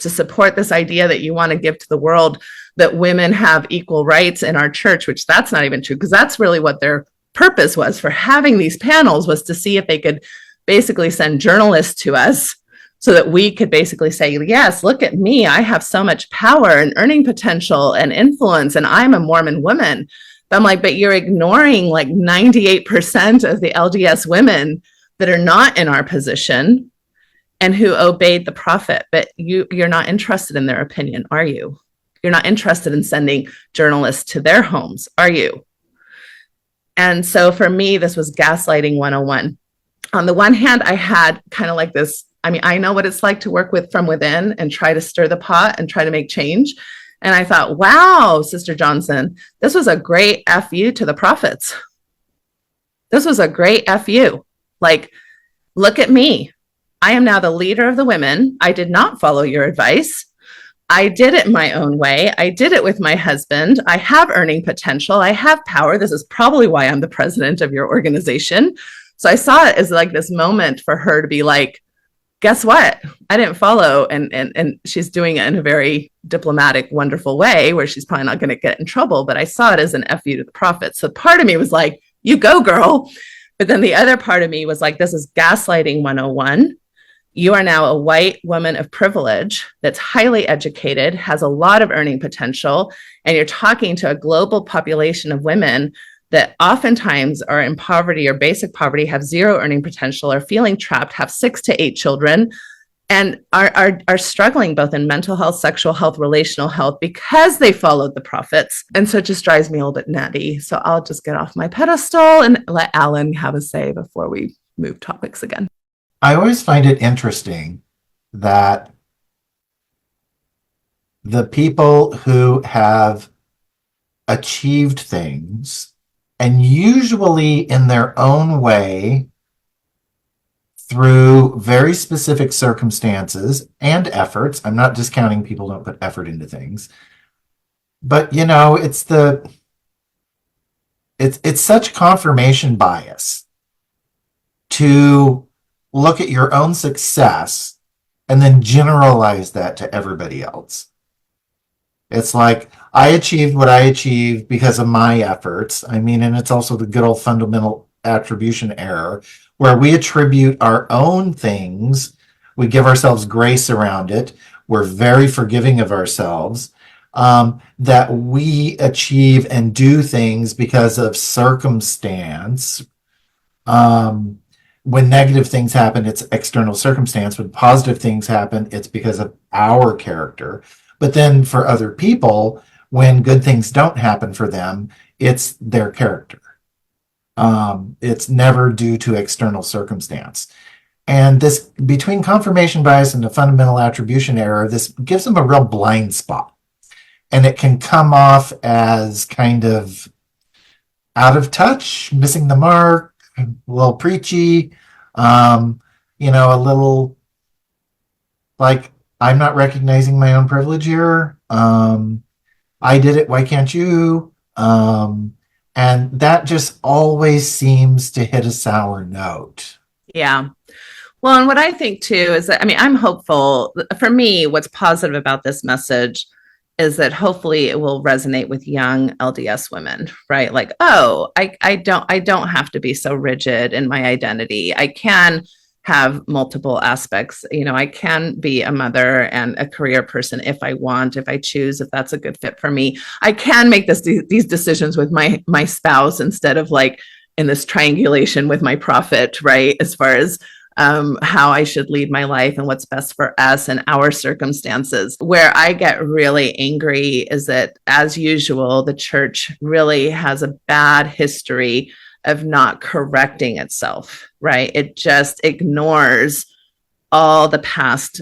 to support this idea that you want to give to the world, that women have equal rights in our church, which that's not even true, because that's really what their purpose was for having these panels, was to see if they could basically send journalists to us so that we could basically say, yes, look at me. I have so much power and earning potential and influence, and I'm a Mormon woman. But I'm like, but you're ignoring like 98% of the LDS women that are not in our position and who obeyed the prophet. But you're not interested in their opinion, are you? You're not interested in sending journalists to their homes, are you? And so for me, this was gaslighting 101. On the one hand, I had kind of like this, I know what it's like to work from within and try to stir the pot and try to make change. And I thought, wow, Sister Johnson, this was a great FU to the prophets. This was a great FU. Like, look at me. I am now the leader of the women. I did not follow your advice. I did it my own way. I did it with my husband. I have earning potential. I have power. This is probably why I'm the president of your organization. So I saw it as like this moment for her to be like, guess what? I didn't follow. And she's doing it in a very diplomatic, wonderful way where she's probably not going to get in trouble. But I saw it as an FU to the prophet. So part of me was like, you go, girl. But then the other part of me was like, this is gaslighting 101. You are now a white woman of privilege that's highly educated, has a lot of earning potential, and you're talking to a global population of women that oftentimes are in poverty or basic poverty, have zero earning potential, are feeling trapped, have 6 to 8 children, and are struggling both in mental health, sexual health, relational health, because they followed the prophets. And so it just drives me a little bit nutty. So I'll just get off my pedestal and let Alan have a say before we move topics again. I always find it interesting that the people who have achieved things, and usually in their own way, through very specific circumstances and efforts. I'm not discounting people don't put effort into things, but it's such confirmation bias to look at your own success and then generalize that to everybody else. It's like, I achieved what I achieved because of my efforts. I mean, and it's also the good old fundamental attribution error, where we attribute our own things, we give ourselves grace around it, we're very forgiving of ourselves, that we achieve and do things because of circumstance. When negative things happen, it's external circumstance. When positive things happen, it's because of our character. But then for other people, when good things don't happen for them, it's their character. It's never due to external circumstance. And this, between confirmation bias and the fundamental attribution error, this gives them a real blind spot. And it can come off as kind of out of touch, missing the mark, a little preachy, a little like, I'm not recognizing my own privilege here. I did it, why can't you? And that just always seems to hit a sour note. Yeah. Well, and what I think too is that, I'm hopeful. For me, what's positive about this message is that hopefully it will resonate with young LDS women, right? Like, oh, I don't have to be so rigid in my identity. I can have multiple aspects. I can be a mother and a career person if I want, if I choose, if that's a good fit for me. I can make these decisions with my spouse instead of like in this triangulation with my prophet, right? As far as how I should lead my life and what's best for us and our circumstances. Where I get really angry is that, as usual, the church really has a bad history of not correcting itself, right? It just ignores all the past,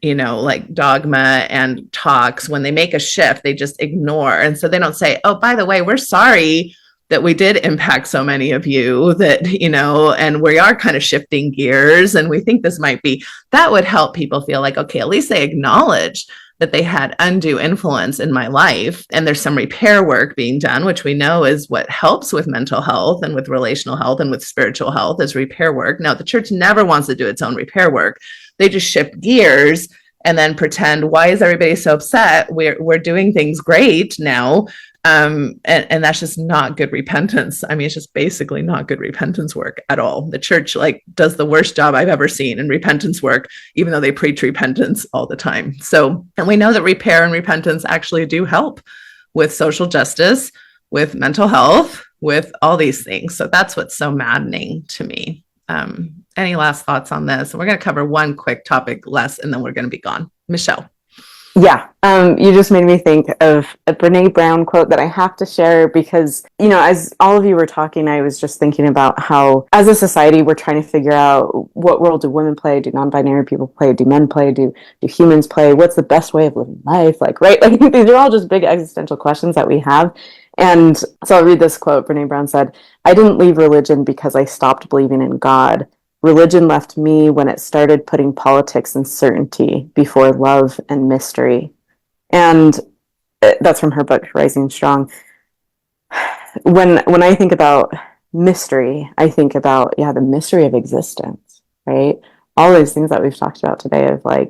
like dogma and talks. When they make a shift, they just ignore. And so they don't say, oh, by the way, we're sorry that we did impact so many of you, that, and we are kind of shifting gears. And we think this might be, that would help people feel like, okay, at least they acknowledge that they had undue influence in my life. And there's some repair work being done, which we know is what helps with mental health and with relational health and with spiritual health, is repair work. Now, the church never wants to do its own repair work. They just shift gears and then pretend, why is everybody so upset? We're doing things great now. And that's just not good repentance. It's just basically not good repentance work at all. The church does the worst job I've ever seen in repentance work, even though they preach repentance all the time. So, and we know that repair and repentance actually do help with social justice, with mental health, with all these things. So that's what's so maddening to me. Any last thoughts on this? And we're going to cover one quick topic less, and then we're going to be gone. Michelle. Yeah, you just made me think of a Brene Brown quote that I have to share because, as all of you were talking, I was just thinking about how, as a society, we're trying to figure out what role do women play, do non-binary people play, do men play, do humans play, what's the best way of living life, right? These are all just big existential questions that we have. And so I'll read this quote. Brene Brown said, "I didn't leave religion because I stopped believing in God. Religion left me when it started putting politics and certainty before love and mystery." And that's from her book, Rising Strong. When I think about mystery, I think about, the mystery of existence, right? All those things that we've talked about today of how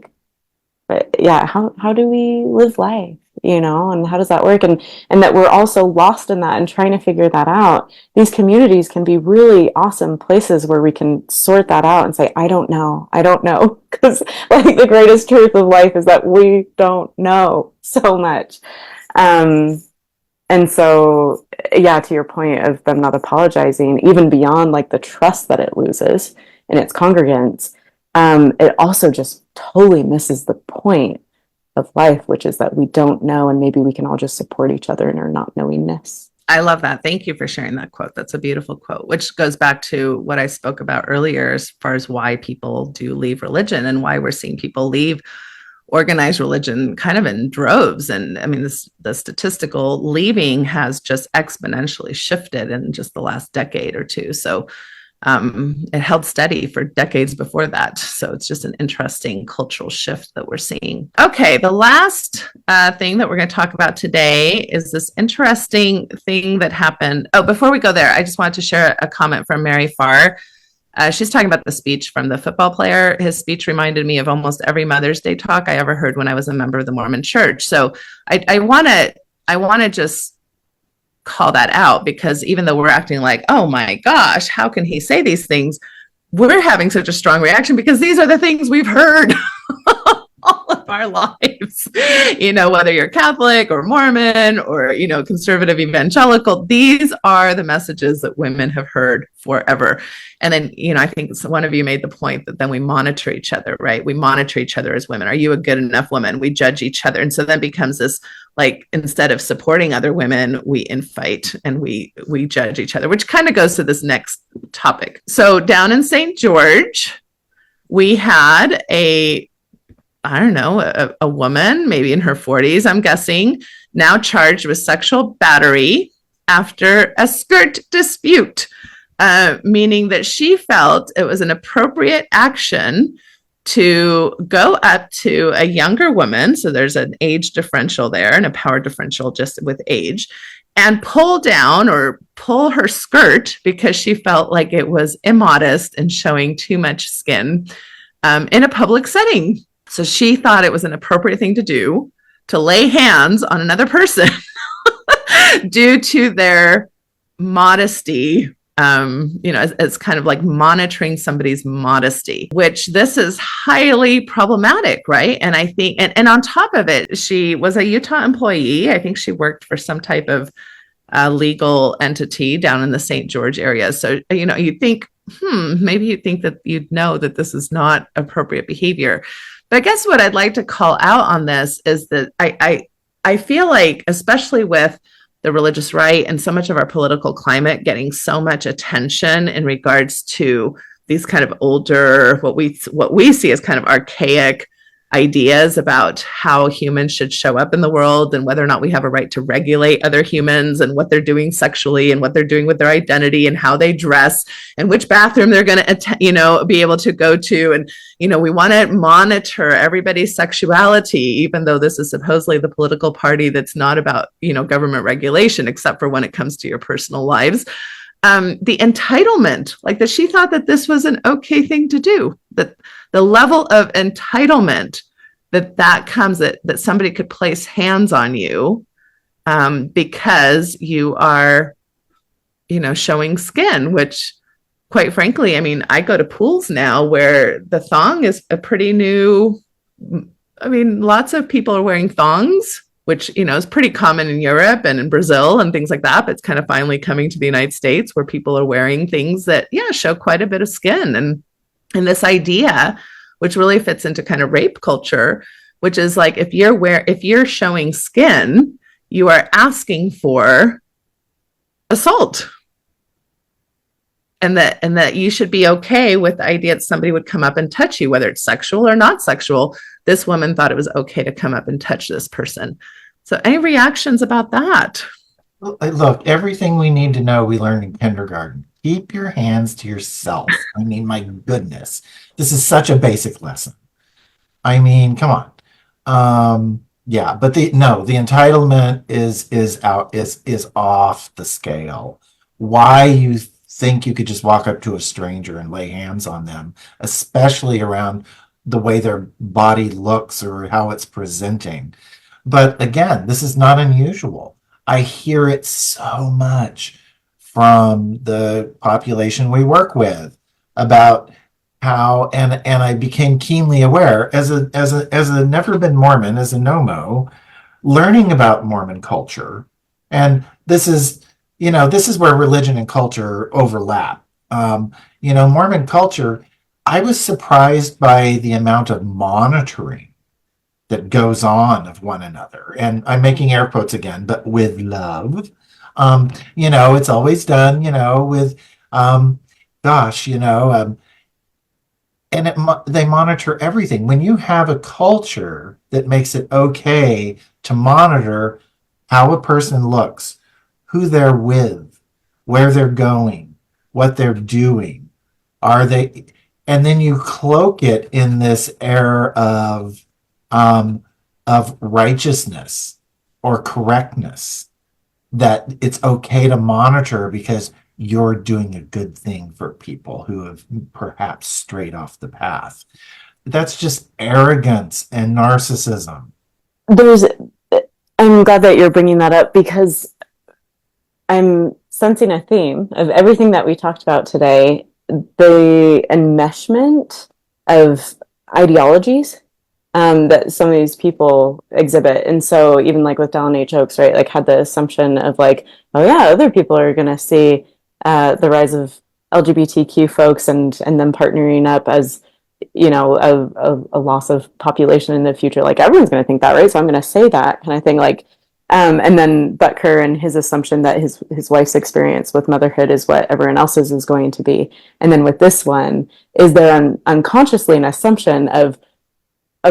do we live life? and how does that work? And that we're also lost in that and trying to figure that out. These communities can be really awesome places where we can sort that out and say, I don't know, because like the greatest truth of life is that we don't know so much. And so, yeah, to your point of them not apologizing, even beyond like the trust that it loses in its congregants, it also just totally misses the point of life, which is that we don't know, and maybe we can all just support each other in our not knowingness. I love that. Thank you for sharing that quote. That's a beautiful quote, which goes back to what I spoke about earlier as far as why people do leave religion and why we're seeing people leave organized religion kind of in droves. And I mean, the statistical leaving has just exponentially shifted in just the last decade or two. So it held steady for decades before that. So it's just an interesting cultural shift that we're seeing. Okay, the last thing that we're going to talk about today is this interesting thing that happened. Oh, before we go there, I just wanted to share a comment from Mary Farr. She's talking about the speech from the football player. His speech reminded me of almost every Mother's Day talk I ever heard when I was a member of the Mormon Church. So I want to just call that out, because even though we're acting like, oh my gosh, how can he say these things? We're having such a strong reaction because these are the things we've heard all of our lives. Whether you're Catholic or Mormon or, conservative evangelical, these are the messages that women have heard forever. And then, I think one of you made the point that then we monitor each other, right? We monitor each other as women. Are you a good enough woman? We judge each other. And so then becomes this, like, instead of supporting other women, we infight and we judge each other, which kind of goes to this next topic. So down in St. George, we had a woman, maybe in her 40s, I'm guessing, now charged with sexual battery after a skirt dispute, meaning that she felt it was an appropriate action to go up to a younger woman. So there's an age differential there and a power differential just with age, and pull her skirt because she felt like it was immodest and showing too much skin in a public setting. So she thought it was an appropriate thing to do, to lay hands on another person due to their modesty, as kind of like monitoring somebody's modesty, which this is highly problematic, right? And I think, and on top of it, she was a Utah employee. I think she worked for some type of legal entity down in the St. George area. So, you'd think, maybe you'd think that you'd know that this is not appropriate behavior. But I guess what I'd like to call out on this is that I feel like, especially with the religious right and so much of our political climate getting so much attention in regards to these kind of older, what we see as kind of archaic ideas about how humans should show up in the world and whether or not we have a right to regulate other humans and what they're doing sexually and what they're doing with their identity and how they dress and which bathroom they're going to, be able to go to. And, we want to monitor everybody's sexuality, even though this is supposedly the political party that's not about, government regulation, except for when it comes to your personal lives. The entitlement, like that she thought that this was an okay thing to do, that the level of entitlement that comes that somebody could place hands on you because you are, showing skin, which quite frankly, I mean, I go to pools now where the thong is a pretty new, lots of people are wearing thongs, which, is pretty common in Europe and in Brazil and things like that. But it's kind of finally coming to the United States where people are wearing things that, show quite a bit of skin. And this idea, which really fits into kind of rape culture, which is like, if you're showing skin, you are asking for assault. And that you should be okay with the idea that somebody would come up and touch you, whether it's sexual or not sexual. This woman thought it was okay to come up and touch this person. So any reactions about that? Well, look, everything we need to know, we learned in kindergarten. Keep your hands to yourself. My goodness, this is such a basic lesson. Come on. Yeah, but the entitlement is off the scale. Why you think you could just walk up to a stranger and lay hands on them, especially around the way their body looks or how it's presenting. But again, this is not unusual. I hear it so much from the population we work with about how, and I became keenly aware as a never been Mormon, as a NOMO, learning about Mormon culture. And this is where religion and culture overlap. Mormon culture, I was surprised by the amount of monitoring that goes on of one another. And I'm making air quotes again, but with love. It's always done, with, they monitor everything. When you have a culture that makes it okay to monitor how a person looks, who they're with, where they're going, what they're doing, and then you cloak it in this air of righteousness or correctness, that it's okay to monitor because you're doing a good thing for people who have perhaps strayed off the path. That's just arrogance and narcissism. I'm glad that you're bringing that up, because I'm sensing a theme of everything that we talked about today, the enmeshment of ideologies that some of these people exhibit. And so even like with Dallin H. Oaks, right, like had the assumption of like, oh yeah, other people are going to see the rise of LGBTQ folks and them partnering up as, a loss of population in the future. Like everyone's going to think that, right? So I'm going to say that kind of thing. Like, and then Butker and his assumption that his wife's experience with motherhood is what everyone else's is going to be. And then with this one, is there unconsciously an assumption of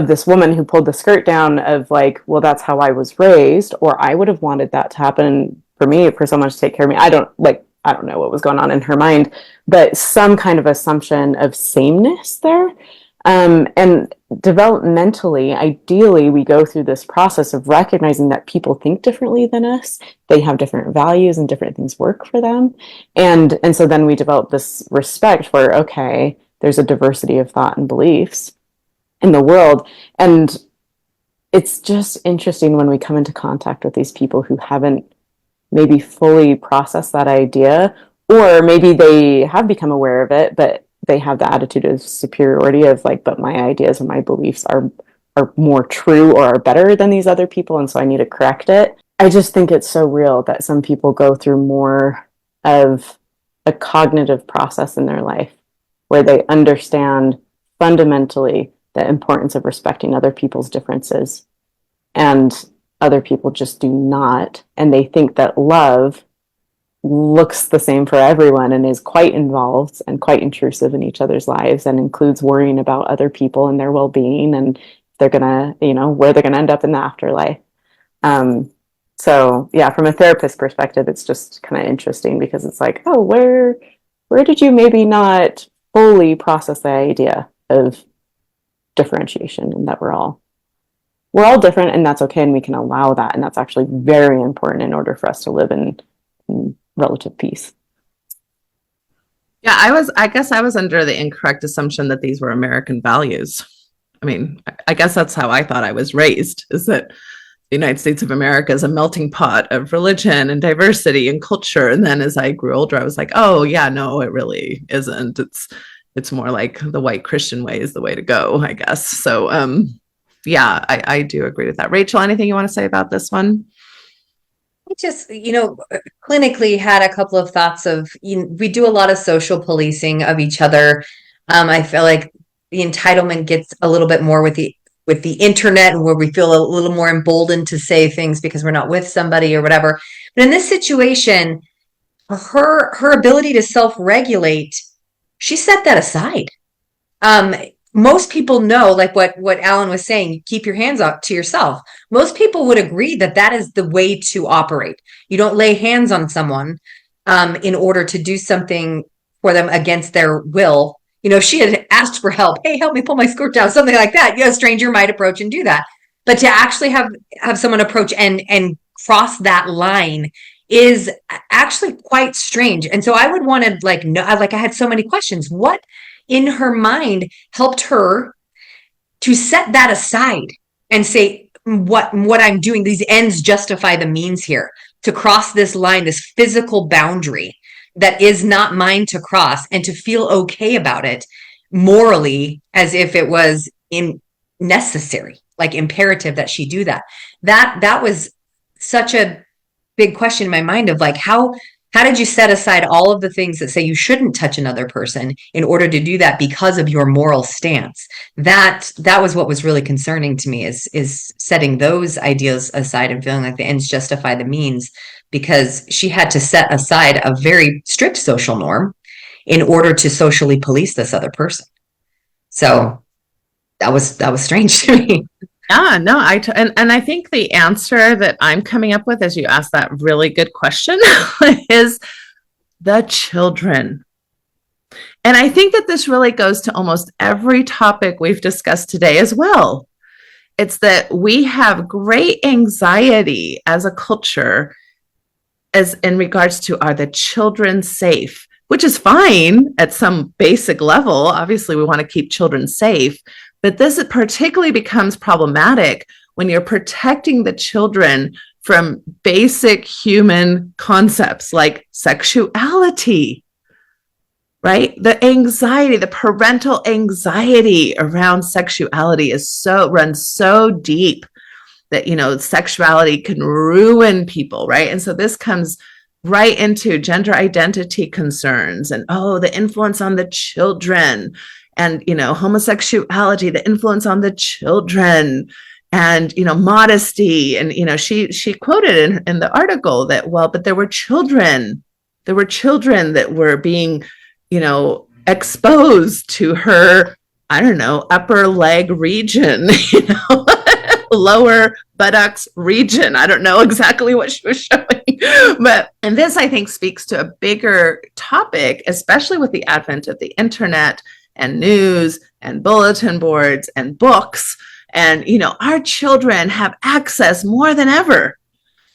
this woman who pulled the skirt down of like, well, that's how I was raised, or I would have wanted that to happen for me, for someone to take care of me. I don't know what was going on in her mind, but some kind of assumption of sameness there. And developmentally, ideally, we go through this process of recognizing that people think differently than us. They have different values and different things work for them. And so then we develop this respect for, okay, there's a diversity of thought and beliefs in the world. And it's just interesting when we come into contact with these people who haven't maybe fully processed that idea, or maybe they have become aware of it, but they have the attitude of superiority of like, but my ideas and my beliefs are more true or are better than these other people, and so I need to correct it. I just think it's so real that some people go through more of a cognitive process in their life where they understand fundamentally the importance of respecting other people's differences, and other people just do not, and they think that love looks the same for everyone and is quite involved and quite intrusive in each other's lives, and includes worrying about other people and their well-being, and they're gonna, where they're gonna end up in the afterlife. So yeah, from a therapist perspective, it's just kind of interesting, because it's like, oh, where did you maybe not fully process the idea of differentiation, and that we're all different, and that's okay, and we can allow that, and that's actually very important in order for us to live in relative peace. Yeah, I guess I was under the incorrect assumption that these were American values. I mean, I guess that's how I thought I was raised, is that the United States of America is a melting pot of religion and diversity and culture. And then as I grew older, I was like, oh yeah, no, it really isn't. It's more like the white Christian way is the way to go, I guess. So yeah, I do agree with that. Rachel, anything you want to say about this one? I just, clinically had a couple of thoughts of, we do a lot of social policing of each other. I feel like the entitlement gets a little bit more with the internet, and where we feel a little more emboldened to say things because we're not with somebody or whatever. But in this situation, her ability to self-regulate, she set that aside. Most people know, like what Alan was saying, keep your hands up to yourself. Most people would agree that is the way to operate. You don't lay hands on someone in order to do something for them against their will. If she had asked for help, hey, help me pull my skirt down, something like that, a stranger might approach and do that. But to actually have someone approach and cross that line is actually quite strange. And so I would want to I had so many questions. What in her mind helped her to set that aside and say, what I'm doing. These ends justify the means here. To cross this line, this physical boundary that is not mine to cross, and to feel okay about it morally, as if it was necessary, like imperative that she do that. That was such a big question in my mind of like, how did you set aside all of the things that say you shouldn't touch another person in order to do that because of your moral stance? That was what was really concerning to me, is setting those ideas aside and feeling like the ends justify the means, because she had to set aside a very strict social norm in order to socially police this other person. So that was strange to me. Yeah, no, and I think the answer that I'm coming up with as you ask that really good question is the children. And I think that this really goes to almost every topic we've discussed today as well. It's that we have great anxiety as a culture as in regards to, are the children safe? Which is fine at some basic level. Obviously, we want to keep children safe. But this particularly becomes problematic when you're protecting the children from basic human concepts like sexuality, right? The anxiety, the parental anxiety around sexuality runs so deep that, sexuality can ruin people, right? And so this comes right into gender identity concerns and, the influence on the children. And, homosexuality, the influence on the children, and, modesty. And, she quoted in the article that, but there were children that were being, exposed to her, upper leg region, lower buttocks region. I don't know exactly what she was showing, and this, I think, speaks to a bigger topic, especially with the advent of the internet and news and bulletin boards and books. And, our children have access more than ever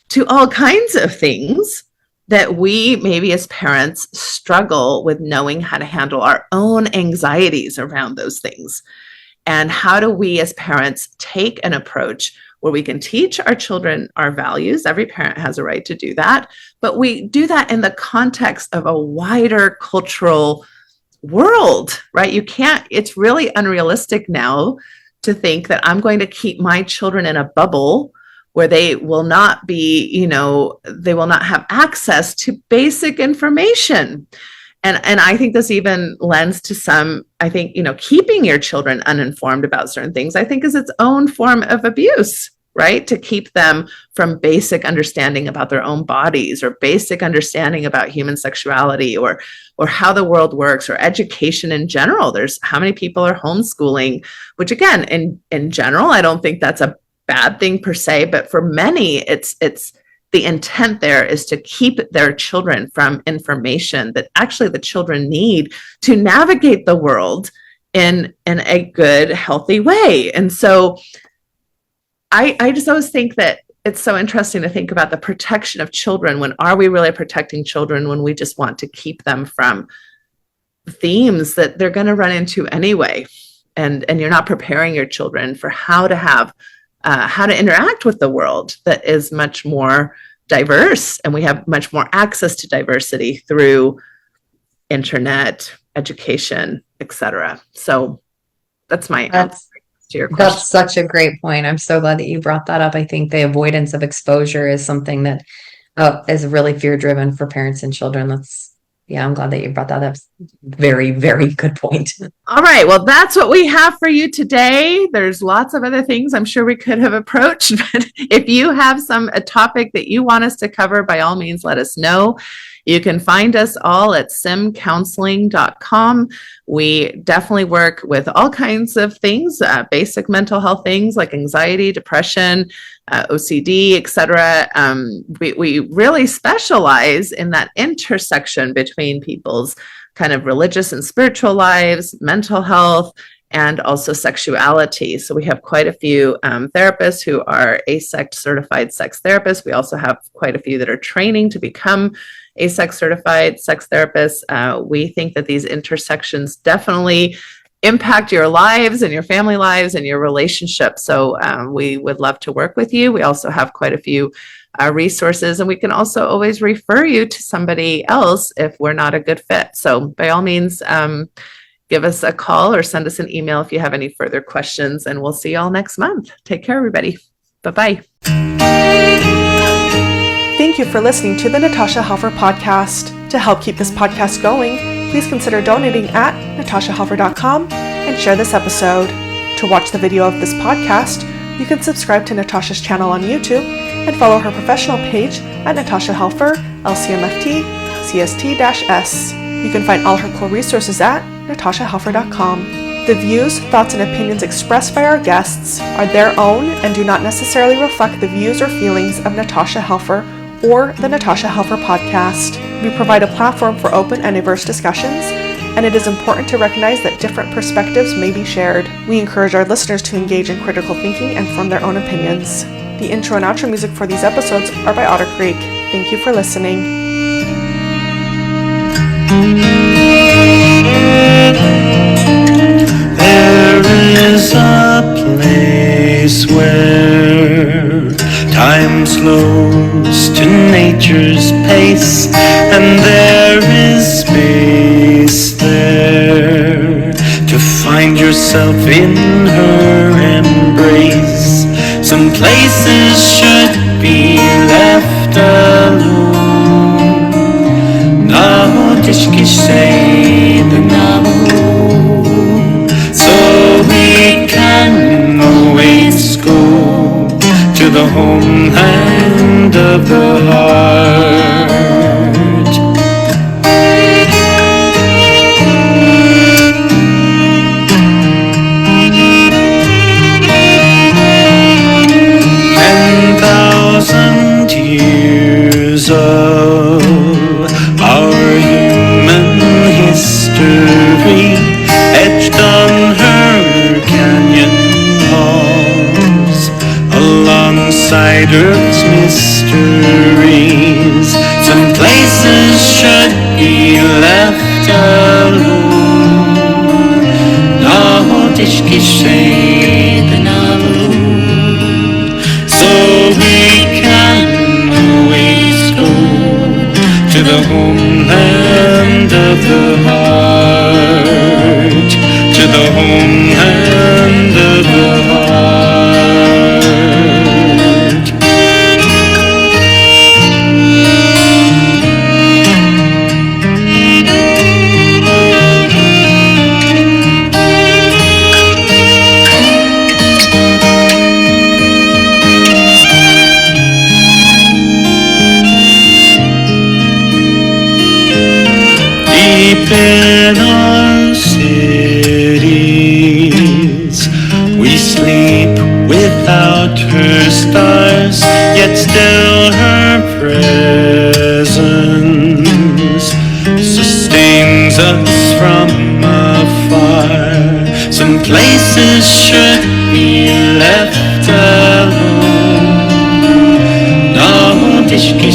to all kinds of things that we maybe as parents struggle with knowing how to handle our own anxieties around those things. And how do we as parents take an approach where we can teach our children our values? Every parent has a right to do that, but we do that in the context of a wider cultural world, right? It's really unrealistic now to think that I'm going to keep my children in a bubble where they will not be, they will not have access to basic information. And I think this even lends to some, I think, keeping your children uninformed about certain things, I think is its own form of abuse, right? To keep them from basic understanding about their own bodies, or basic understanding about human sexuality, or how the world works, or education in general. There's how many people are homeschooling, which again, in general, I don't think that's a bad thing per se, but for many, it's the intent there is to keep their children from information that actually the children need to navigate the world in a good, healthy way. And so I just always think that it's so interesting to think about the protection of children. When are we really protecting children when we just want to keep them from themes that they're going to run into anyway? And you're not preparing your children for how to interact with the world that is much more diverse, and we have much more access to diversity through internet, education, etc. So that's my answer to your question. That's such a great point. I'm so glad that you brought that up. I think the avoidance of exposure is something that is really fear-driven for parents and children. I'm glad that you brought that up. Very, very good point. All right. Well, that's what we have for you today. There's lots of other things I'm sure we could have approached, but if you have a topic that you want us to cover, by all means, let us know. You can find us all at simcounseling.com. We definitely work with all kinds of things, basic mental health things like anxiety, depression, OCD, etc. We really specialize in that intersection between people's kind of religious and spiritual lives, mental health, and also sexuality. So we have quite a few therapists who are ASEC certified sex therapists. We also have quite a few that are training to become ASEC certified sex therapists. We think that these intersections definitely impact your lives and your family lives and your relationships. So we would love to work with you. We also have quite a few resources, and we can also always refer you to somebody else if we're not a good fit. So by all means, give us a call or send us an email if you have any further questions, and we'll see you all next month. Take care, everybody. Bye-bye. Thank you for listening to the Natasha Helfer Podcast. To help keep this podcast going, please consider donating at natashahelfer.com and share this episode. To watch the video of this podcast, you can subscribe to Natasha's channel on YouTube and follow her professional page at Natasha Helfer, LCMFT, CST-S. You can find all her cool resources at natashahelfer.com. The views, thoughts, and opinions expressed by our guests are their own and do not necessarily reflect the views or feelings of Natasha Helfer or the Natasha Helfer Podcast. We provide a platform for open and diverse discussions, and it is important to recognize that different perspectives may be shared. We encourage our listeners to engage in critical thinking and form their own opinions. The intro and outro music for these episodes are by Otter Creek. Thank you for listening. There is a place where time slows to nature's pace, and there is space there to find yourself in her embrace. Some places should be left alone. Now tishki say the so we can always go to the homeland of the heart. Years of our human history etched on her canyon walls, alongside Earth's mysteries. Some places should be left alone. Nahotishki so we can always go to the homeland of the heart, to the homeland of the heart. In our cities, we sleep without her stars, yet still her presence sustains us from afar. Some places should be left alone. Now, Tishki